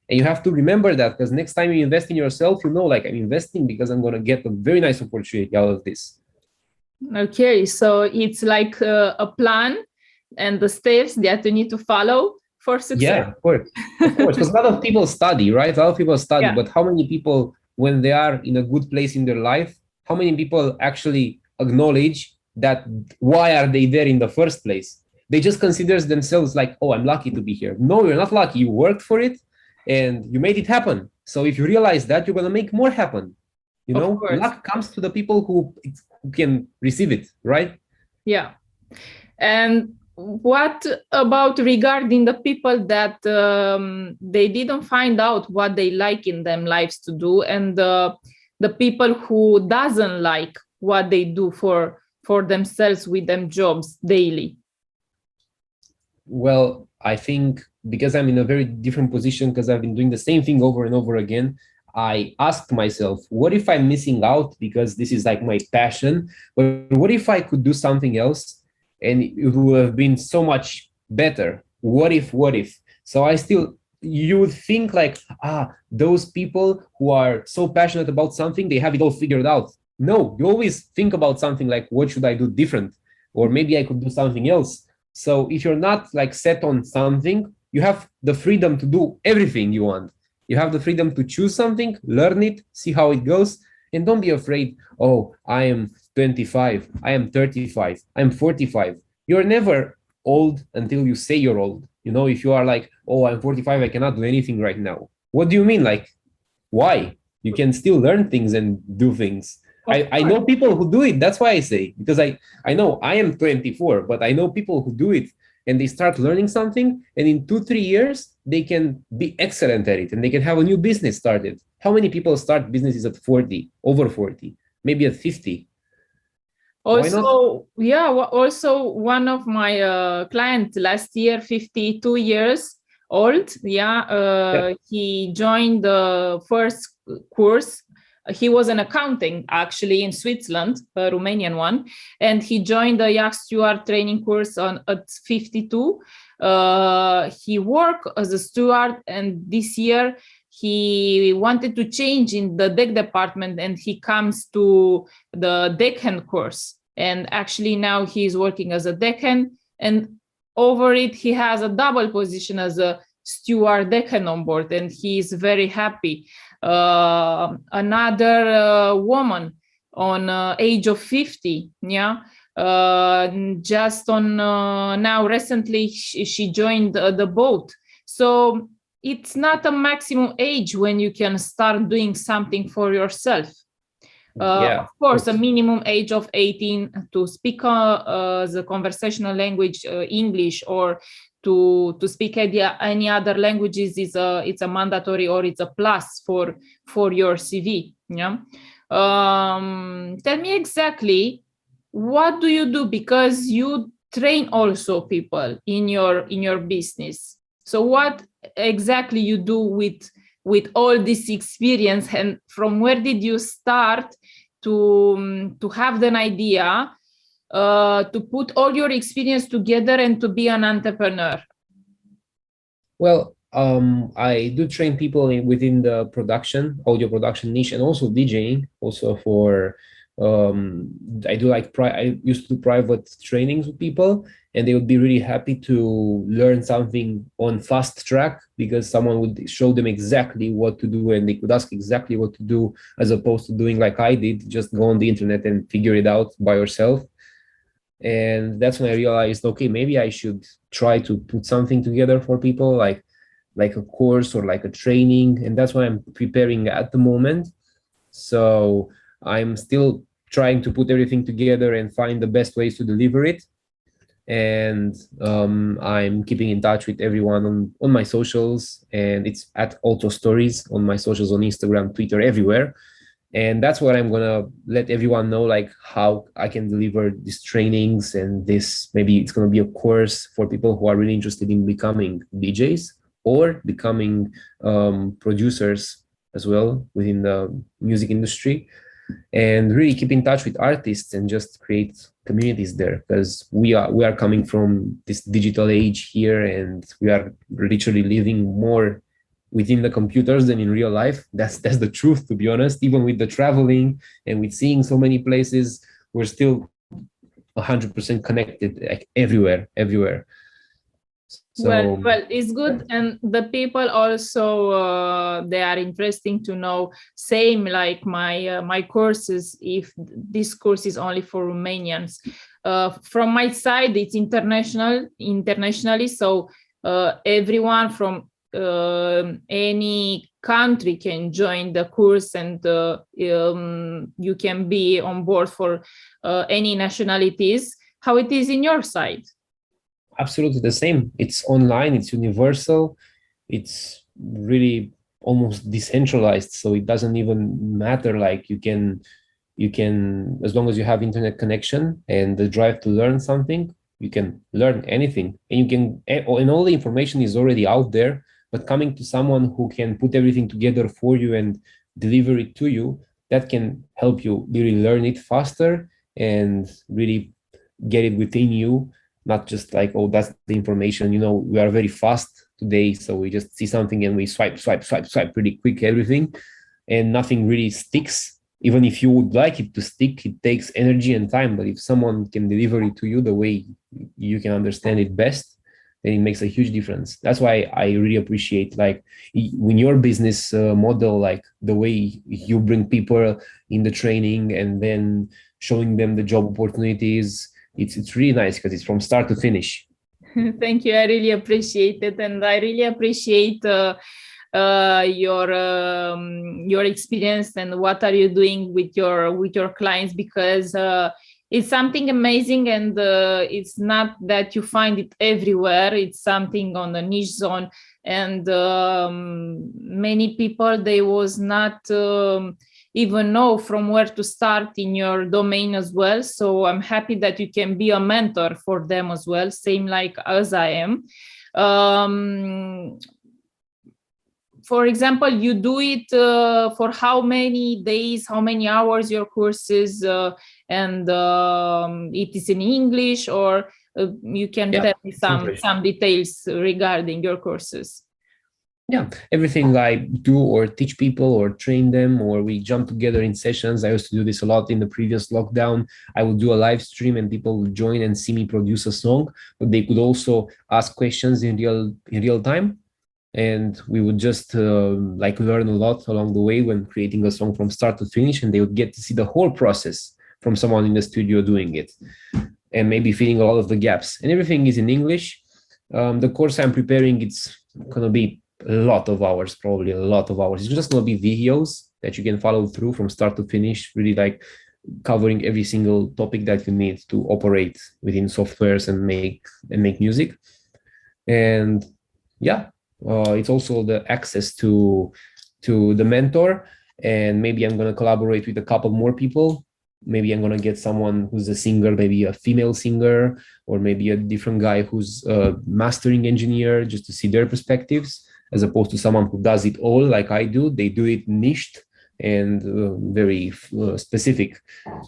And you have to remember that, because next time you invest in yourself, like, I'm investing because I'm going to get a very nice opportunity out of this. Okay, so it's like a plan and the steps that you need to follow for success. Yeah, of course. Because a lot of people study, right? A lot of people study, yeah. But how many people, when they are in a good place in their life, how many people actually acknowledge that why are they there in the first place. They just consider themselves like, oh, I'm lucky to be here. No, you're not lucky. You worked for it and you made it happen. So if you realize that, you're going to make more happen. You Of know, course. luck comes to the people who can receive it, right? Yeah. And what about regarding the people that they didn't find out what they like in them lives to do, and the people who doesn't like what they do for themselves with them jobs daily? Well, I think because I'm in a very different position, because I've been doing the same thing over and over again, I asked myself, what if I'm missing out because this is like my passion? But what if I could do something else and it would have been so much better? What if, what if? So I still, you would think like, those people who are so passionate about something, they have it all figured out. No, you always think about something like, what should I do different? Or maybe I could do something else. So if you're not like set on something, you have the freedom to do everything you want. You have the freedom to choose something, learn it, see how it goes, and don't be afraid. Oh, I am 25, I am 35, I'm 45. You're never old until you say you're old. You know, if you are like, oh, I'm 45, I cannot do anything right now. What do you mean? Like, why? You can still learn things and do things. I know people who do it. That's why I say, because I know I am 24, but I know people who do it and they start learning something, and in 2-3 years they can be excellent at it and they can have a new business started. How many people start businesses at 40, over 40, maybe at 50? Why not? Also, yeah, also one of my clients last year, 52 years old. Yeah, Yeah. he joined the first course. He was an accounting actually in Switzerland, a Romanian one, and he joined the Yacht Steward training course at 52. He worked as a steward, and this year he wanted to change in the deck department, and he comes to the deckhand course. And actually now he's working as a deckhand, and over it he has a double position as a steward deckhand on board, and he's very happy. Another woman on age of 50, yeah, just on now recently she joined the boat. So it's not a maximum age when you can start doing something for yourself. Yeah. Of course, a minimum age of 18 to speak the conversational language, English, or to speak any other languages is it's a mandatory, or it's a plus for your CV. Yeah. Tell me exactly, what do you do, because you train also people in your business. So what exactly you do with all this experience, and from where did you start to have an idea to put all your experience together and to be an entrepreneur? Well, I do train people within the production, audio production niche, and also DJing. Also for, I do like I used to do private trainings with people, and they would be really happy to learn something on fast track because someone would show them exactly what to do, and they could ask exactly what to do, as opposed to doing like I did, just go on the internet and figure it out by yourself. And that's when I realized, okay, maybe I should try to put something together for people, like a course or like a training. And that's what I'm preparing at the moment. So I'm still trying to put everything together and find the best ways to deliver it. And I'm keeping in touch with everyone on my socials, and it's at Otto Stories on my socials, on Instagram, Twitter, everywhere. And that's what I'm gonna let everyone know, like how I can deliver these trainings, and this, maybe it's gonna be a course for people who are really interested in becoming DJs or becoming producers as well within the music industry, and really keep in touch with artists and just create communities there, because we are coming from this digital age here, and we are literally living more within the computers than in real life. That's the truth, to be honest. Even with the traveling and with seeing so many places, we're still 100% connected, like everywhere. So Well, it's good, and the people also they are interesting to know. Same like my courses. If this course is only for Romanians, from my side, it's internationally. So everyone from any country can join the course, and you can be on board for any nationalities. How it is in your side? absolutely the same. It's online, it's universal, it's really almost decentralized. So it doesn't even matter. Like you can, as long as you have internet connection and the drive to learn something, you can learn anything, and you can, and all the information is already out there. But coming to someone who can put everything together for you and deliver it to you, that can help you really learn it faster and really get it within you, not just like, oh, that's the information. We are very fast today, so we just see something and we swipe pretty quick everything, and nothing really sticks. Even if you would like it to stick, it takes energy and time. But if someone can deliver it to you the way you can understand it best, then it makes a huge difference. That's why I really appreciate, like, when your business model, like the way you bring people in the training and then showing them the job opportunities. It's really nice because it's from start to finish. Thank you. I really appreciate it, and I really appreciate your experience and what are you doing with your clients, because it's something amazing, and it's not that you find it everywhere. It's something on the niche zone, and many people they was not even know from where to start in your domain as well. So I'm happy that you can be a mentor for them as well, same like as I am. For example, you do it for how many days, how many hours your courses, and it is in English, or you can tell me some details regarding your courses? Yeah, everything I do or teach people or train them, or we jump together in sessions. I used to do this a lot in the previous lockdown. I would do a live stream and people would join and see me produce a song, but they could also ask questions in real time. And we would just like learn a lot along the way when creating a song from start to finish, and they would get to see the whole process from someone in the studio doing it and maybe filling a lot of the gaps. And everything is in English. The course I'm preparing, it's going to be a lot of hours, probably a lot of hours. It's just going to be videos that you can follow through from start to finish, really like covering every single topic that you need to operate within softwares and make music. And yeah, it's also the access to the mentor, and maybe I'm going to collaborate with a couple more people. Maybe I'm going to get someone who's a singer, maybe a female singer, or maybe a different guy who's a mastering engineer, just to see their perspectives, as opposed to someone who does it all like I do. They do it niched and very specific.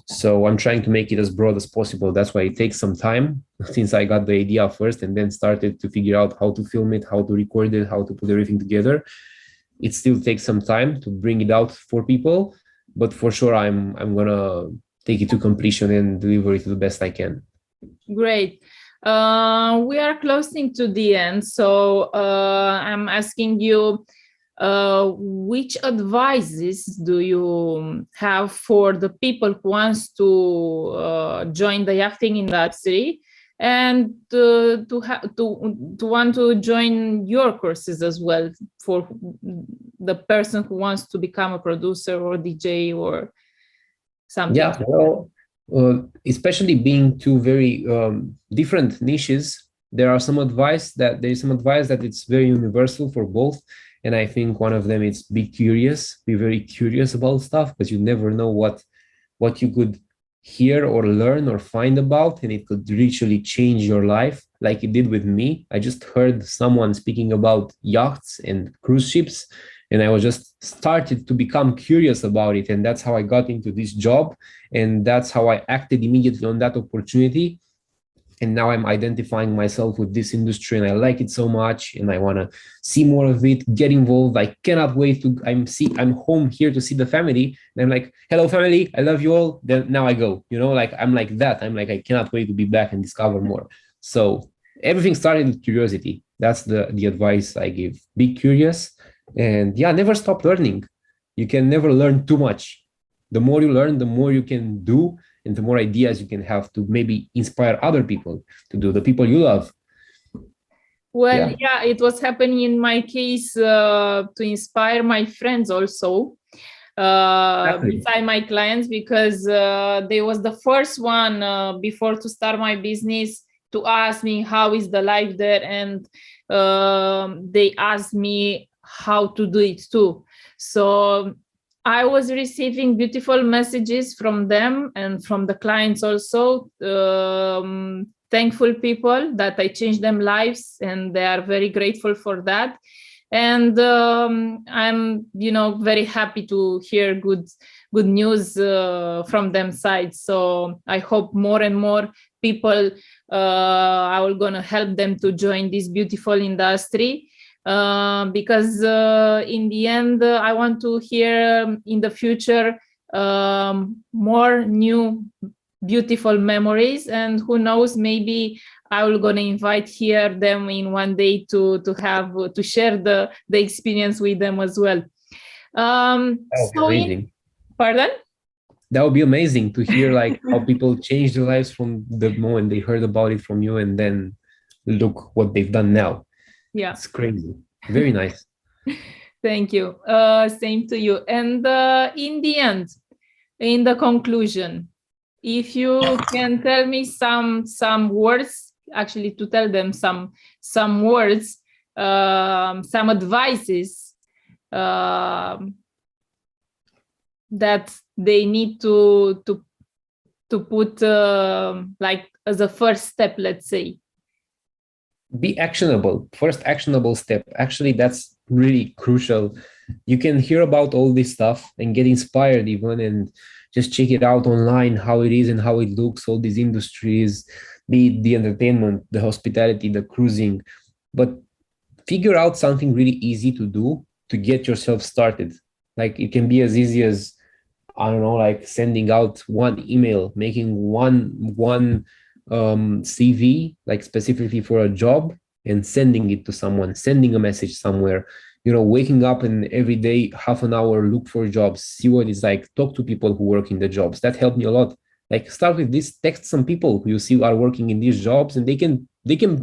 So I'm trying to make it as broad as possible. That's why it takes some time, since I got the idea first and then started to figure out how to film it, how to record it, how to put everything together. It still takes some time to bring it out for people, but for sure I'm gonna take it to completion and deliver it to the best I can. Great. We are closing to the end, so I'm asking you, which advices do you have for the people who wants to join the yachting industry and to want to join your courses as well, for the person who wants to become a producer or DJ or something? Yeah, well, especially being two very different niches, there is some advice that it's very universal for both. And I think one of them is be curious, be very curious about stuff, because you never know what you could hear or learn or find about, and it could literally change your life, like it did with me. I just heard someone speaking about yachts and cruise ships, and I was just started to become curious about it, and that's how I got into this job, and that's how I acted immediately on that opportunity. And now I'm identifying myself with this industry, and I like it so much, and I want to see more of it, get involved. I cannot wait to. I'm home here to see the family, and I'm like, hello family, I love you all. Then now I go, like I'm like that. I'm like, I cannot wait to be back and discover more. So everything started with curiosity. That's the advice I give. Be curious, and yeah, never stop learning. You can never learn too much. The more you learn, the more you can do, and the more ideas you can have to maybe inspire other people to do, the people you love. Well, Yeah, yeah, it was happening in my case to inspire my friends also, exactly. beside my clients, because they was the first one before to start my business to ask me how is the life there, and they asked me how to do it too. So I was receiving beautiful messages from them and from the clients also. Thankful people that I changed them lives, and they are very grateful for that. And I'm, very happy to hear good news from them side. So I hope more and more people I will gonna help them to join this beautiful industry. Because in the end, I want to hear in the future more new beautiful memories, and who knows, maybe I will gonna invite here them in one day to have to share the experience with them as well. That would be So in amazing. Pardon? That would be amazing to hear like how people change their lives from the moment they heard about it from you, and then look what they've done now. Yeah, It's crazy. Very nice. thank you. Same to you. And in the end, in the conclusion, if you can tell me some words, actually to tell them some words, some advices that they need to put like as a first step, let's say. Be actionable. First actionable step. Actually, that's really crucial. You can hear about all this stuff and get inspired even, and just check it out online, how it is and how it looks, all these industries, be it the entertainment, the hospitality, the cruising. But figure out something really easy to do to get yourself started. Like it can be as easy as, I don't know, like sending out one email, making one CV, like specifically for a job, and sending it to someone, sending a message somewhere. Waking up and every day, half an hour, look for jobs, see what it's like, talk to people who work in the jobs. That helped me a lot. Like start with this, text some people who you see are working in these jobs, and they can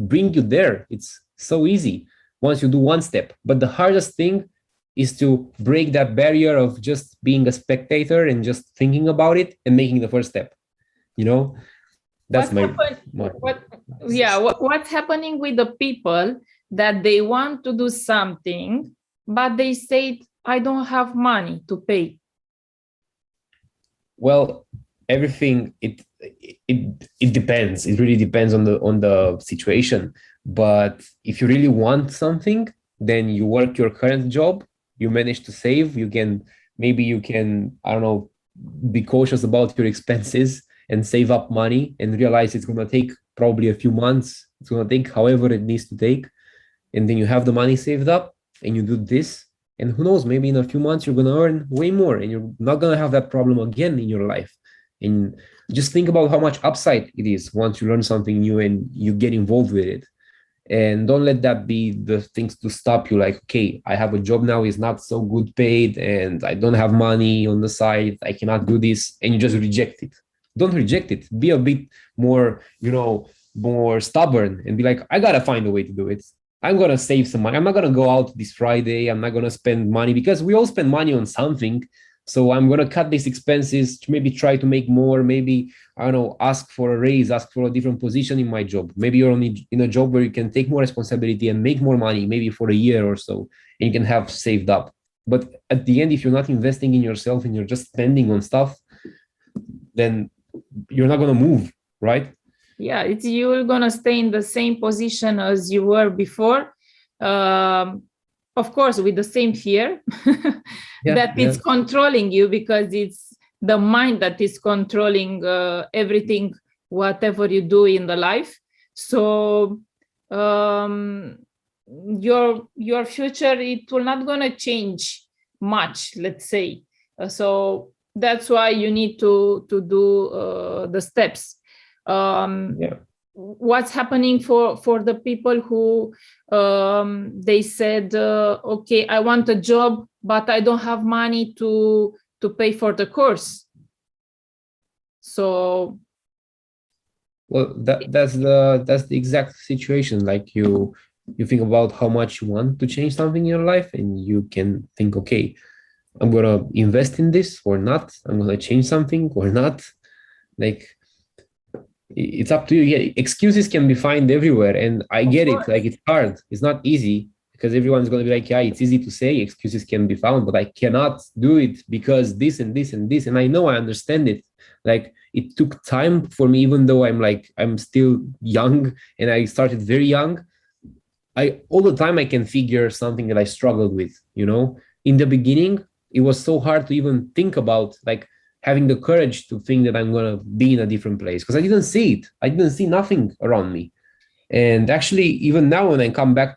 bring you there. It's so easy once you do one step. But the hardest thing is to break that barrier of just being a spectator and just thinking about it and making the first step. You know, that's What my happened? my. What's happening with the people that they want to do something, but they say, I don't have money to pay. Well, everything it depends. It really depends on the situation. But if you really want something, then you work your current job. You manage to save. You can, I don't know, be cautious about your expenses and save up money and realize it's going to take probably a few months. It's going to take however it needs to take. And then you have the money saved up and you do this. And who knows, maybe in a few months, you're going to earn way more and you're not going to have that problem again in your life. And just think about how much upside it is once you learn something new and you get involved with it. And don't let that be the things to stop you. Like, okay, I have a job now, it's not so good paid, and I don't have money on the side, I cannot do this, and you just reject it. Don't reject it. Be a bit more, more stubborn and be like, I gotta find a way to do it. I'm gonna save some money. I'm not gonna go out this Friday. I'm not gonna spend money, because we all spend money on something. So I'm gonna cut these expenses, maybe try to make more, maybe, I don't know, ask for a raise, ask for a different position in my job. Maybe you're only in a job where you can take more responsibility and make more money, maybe for a year or so, and you can have saved up. But at the end, if you're not investing in yourself and you're just spending on stuff, then you're not gonna move, right? Yeah, you're gonna stay in the same position as you were before. Of course, with the same fear that Yeah. it's controlling you, because it's the mind that is controlling everything, whatever you do in the life. So your future, it will not gonna change much, let's say. So that's why you need to do the steps. Yeah. what's happening for the people who they said, okay, I want a job, but I don't have money to pay for the course. So well, that's the exact situation. Like you think about how much you want to change something in your life, and you can think, okay, I'm gonna invest in this or not. I'm gonna change something or not. Like it's up to you. Yeah, excuses can be found everywhere, and I of get it. course. Like it's hard. It's not easy because everyone's gonna be like, yeah, it's easy to say excuses can be found, but I cannot do it because this and this and this. And I know I understand it. Like it took time for me, even though I'm still young and I started very young. I all the time I can figure something that I struggled with, you know. In the beginning, it was so hard to even think about like having the courage to think that I'm gonna be in a different place because I didn't see it. I didn't see nothing around me. And actually, even now when I come back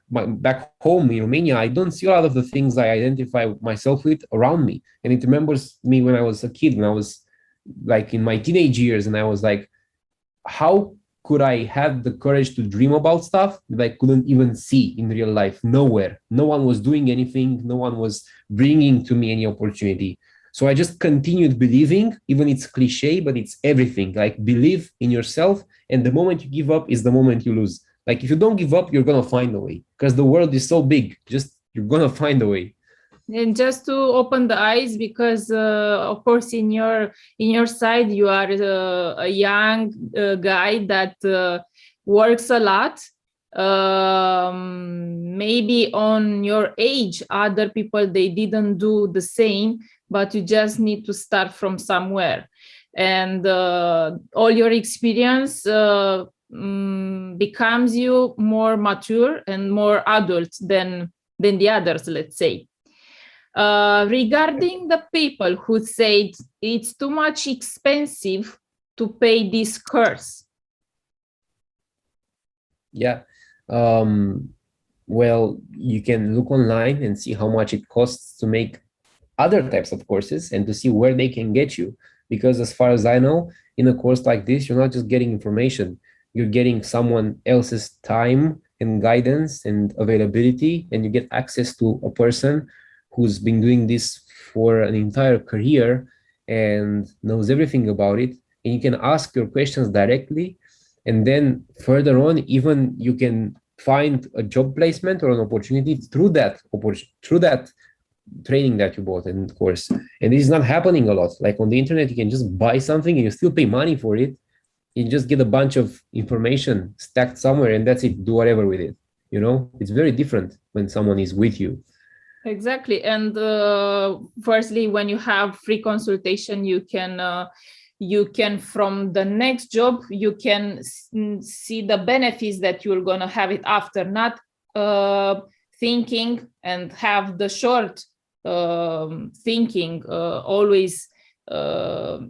home in Romania, I don't see a lot of the things I identify myself with around me. And it remembers me when I was a kid, when I was like in my teenage years, and I was like, how could I have the courage to dream about stuff that I couldn't even see in real life? Nowhere. No one was doing anything. No one was bringing to me any opportunity. So I just continued believing, even it's cliche, but it's everything. Like believe in yourself. And the moment you give up is the moment you lose. Like if you don't give up, you're going to find a way because the world is so big. Just you're going to find a way. And just to open the eyes, because of course in your side you are a young guy that works a lot. Maybe on your age other people, they didn't do the same, but you just need to start from somewhere. And all your experience becomes you more mature and more adult than the others, let's say. Regarding the people who said it's too much expensive to pay this course. Yeah. Well, you can look online and see how much it costs to make other types of courses and to see where they can get you. Because as far as I know, in a course like this, you're not just getting information, you're getting someone else's time and guidance and availability, and you get access to a person who's been doing this for an entire career and knows everything about it. And you can ask your questions directly. And then further on, even you can find a job placement or an opportunity through that training that you bought and course. And this is not happening a lot. Like on the internet, you can just buy something and you still pay money for it. You just get a bunch of information stacked somewhere and that's it. Do whatever with it. You know, it's very different when someone is with you. Exactly. And firstly, when you have free consultation, you can from the next job, you can see the benefits that you're going to have it after, not thinking and have the short thinking, always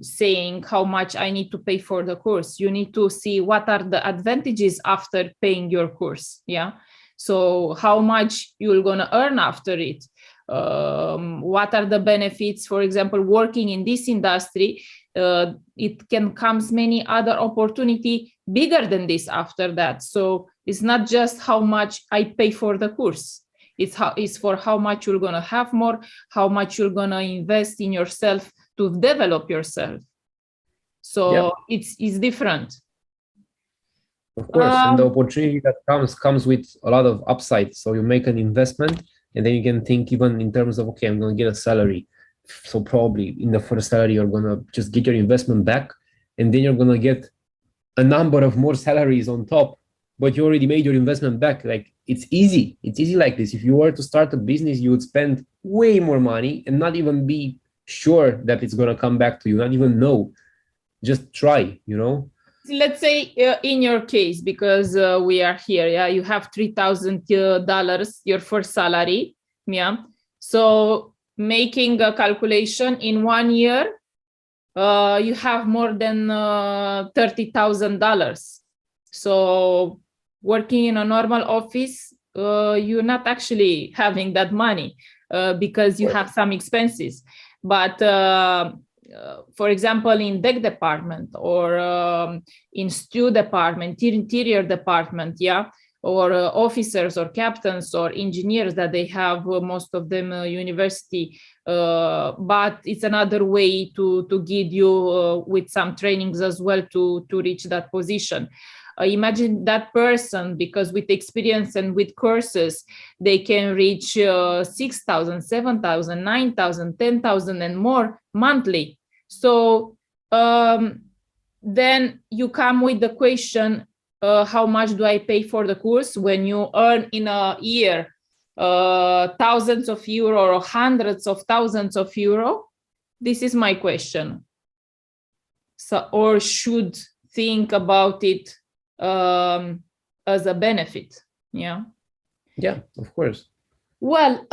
saying how much I need to pay for the course. You need to see what are the advantages after paying your course. Yeah. So how much you're going to earn after it. What are the benefits, for example, working in this industry? It can comes many other opportunity bigger than this after that. So it's not just how much I pay for the course. It's for how much you're going to have more, how much you're going to invest in yourself to develop yourself. So it's different. Of course, and the opportunity that comes with a lot of upside. So you make an investment, and then you can think even in terms of, okay, I'm going to get a salary. So probably in the first salary, you're going to just get your investment back, and then you're going to get a number of more salaries on top, but you already made your investment back. Like it's easy. It's easy like this. If you were to start a business, you would spend way more money and not even be sure that it's going to come back to you, not even know. Just try, you know? Let's say in your case, because we are here, yeah, you have $3,000, your first salary, yeah. So making a calculation in 1 year, you have more than $30,000. So working in a normal office, you're not actually having that money because you have some expenses. But for example, in deck department or in stew department, interior department, yeah, or officers or captains or engineers that they have, most of them university, but it's another way to guide you with some trainings as well to reach that position. Imagine that person, because with experience and with courses, they can reach 6,000, 7,000, 9,000, 10,000 and more monthly. So then you come with the question, how much do I pay for the course? When you earn in a year thousands of euro or hundreds of thousands of euro, this is my question. So, or should think about it as a benefit. Yeah, of course. Well,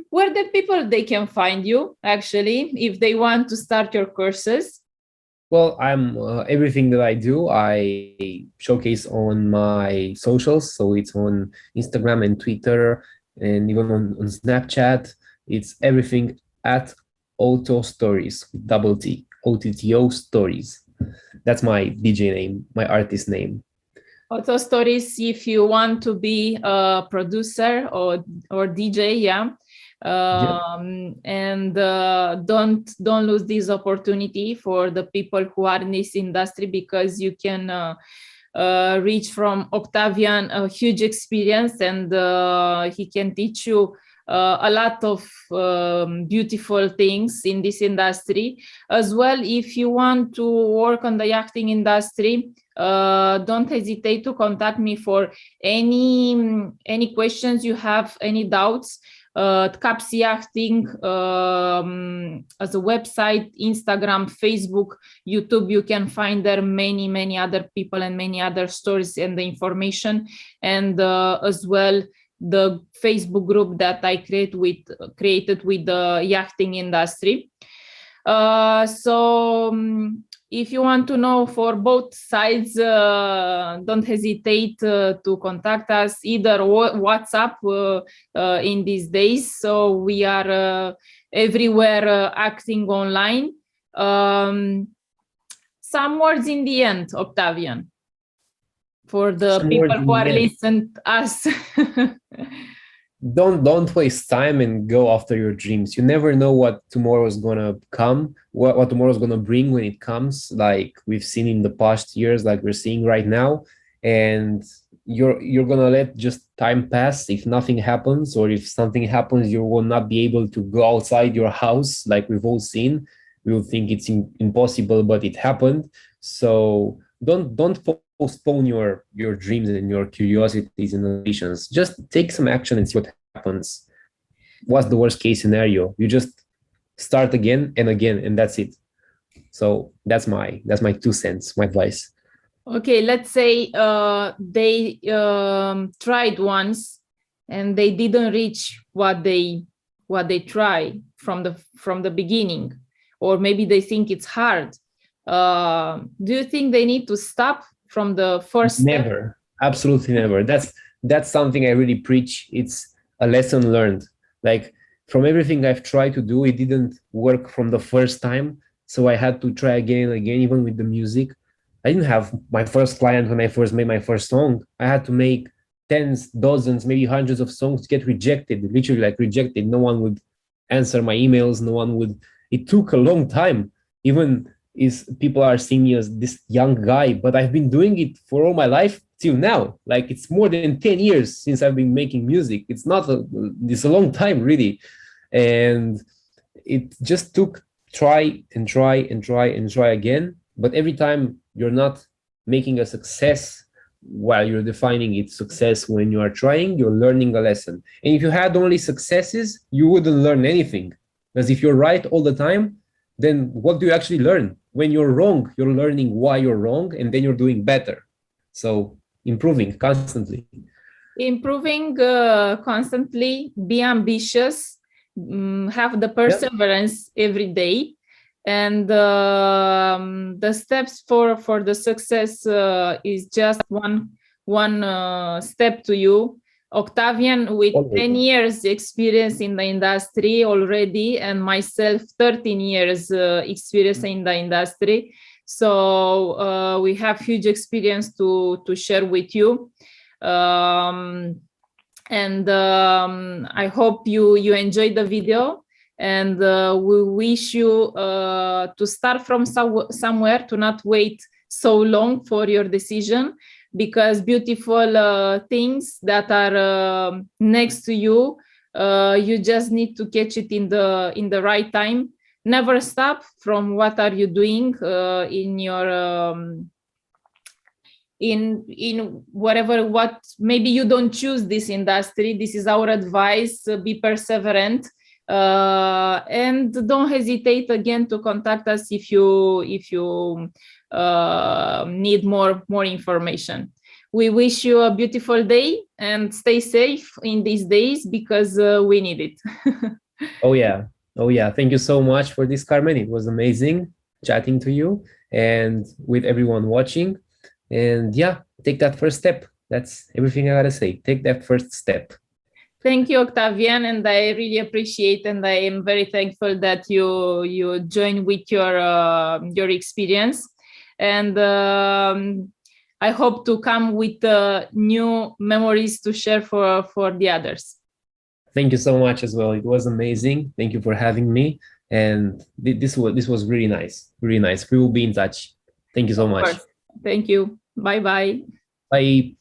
where the people they can find you actually if they want to start your courses? Well, I'm everything that I do, I showcase on my socials. So it's on Instagram and Twitter, and even on Snapchat. It's everything at Otto Stories, double T, OTTO Stories. That's my DJ name, my artist name. Otto Stories, if you want to be a producer or DJ, yeah. And don't lose this opportunity for the people who are in this industry, because you can reach from Octavian a huge experience, and he can teach you a lot of beautiful things in this industry as well. If you want to work on the yachting industry, don't hesitate to contact me for any questions you have, any doubts. Capsea Yachting as a website, Instagram, Facebook, YouTube, you can find there many other people and many other stories and the information, and as well the Facebook group that I created with the yachting industry. If you want to know for both sides, don't hesitate to contact us, either WhatsApp in these days. So we are everywhere acting online. Some words in the end, Octavian, for the people who are listening to us. Don't waste time and go after your dreams. You never know what tomorrow is gonna come, what tomorrow is gonna bring when it comes, like we've seen in the past years, like we're seeing right now. And you're gonna let just time pass. If nothing happens, or if something happens, you will not be able to go outside your house, like we've all seen. We will think it's impossible, but it happened. So don't postpone your dreams and your curiosities and ambitions. Just take some action and see what happens. What's the worst case scenario? You just start again and again, and that's it. So that's my 2 cents, my advice. Okay, let's say they tried once and they didn't reach what they try from the beginning, or maybe they think it's hard. Do you think they need to stop from the first step? Never, absolutely never. That's something I really preach. It's a lesson learned. Like, from everything I've tried to do, it didn't work from the first time. So I had to try again and again, even with the music. I didn't have my first client when I first made my first song. I had to make tens, dozens, maybe hundreds of songs to get rejected, literally like rejected. No one would answer my emails. No one would. It took a long time. Even people are seeing me as this young guy, but I've been doing it for all my life till now. Like, it's more than 10 years since I've been making music. It's a long time, really. And it just took try again. But every time you're not making a success while you're defining its success, when you are trying, you're learning a lesson. And if you had only successes, you wouldn't learn anything. Because if you're right all the time, then what do you actually learn? When you're wrong, you're learning why you're wrong, and then you're doing better. So improving constantly. Improving constantly, be ambitious, have the perseverance every day. And the steps for the success is just one step to you. Octavian, with Always. 10 years experience in the industry already, and myself 13 years experience in the industry. So we have huge experience to share with you. I hope you enjoyed the video, and we wish you to start from somewhere, to not wait so long for your decision, because beautiful things that are next to you, you just need to catch it in the right time. Never stop from what are you doing in your in whatever, what maybe you don't choose this industry. This is our advice. Be perseverant, and don't hesitate again to contact us if you need more information. We wish you a beautiful day, and stay safe in these days, because we need it. Oh yeah. Thank you so much for this, Carmen. It was amazing chatting to you and with everyone watching. And yeah, take that first step. That's everything I gotta say. Take that first step. Thank you, Octavian, and I really appreciate, and I am very thankful that you joined with your experience, and I hope to come with new memories to share for the others. Thank you so much as well. It was amazing. Thank you for having me, and this was really nice, really nice. We will be in touch. Thank you so much. Thank you. Bye bye. Bye.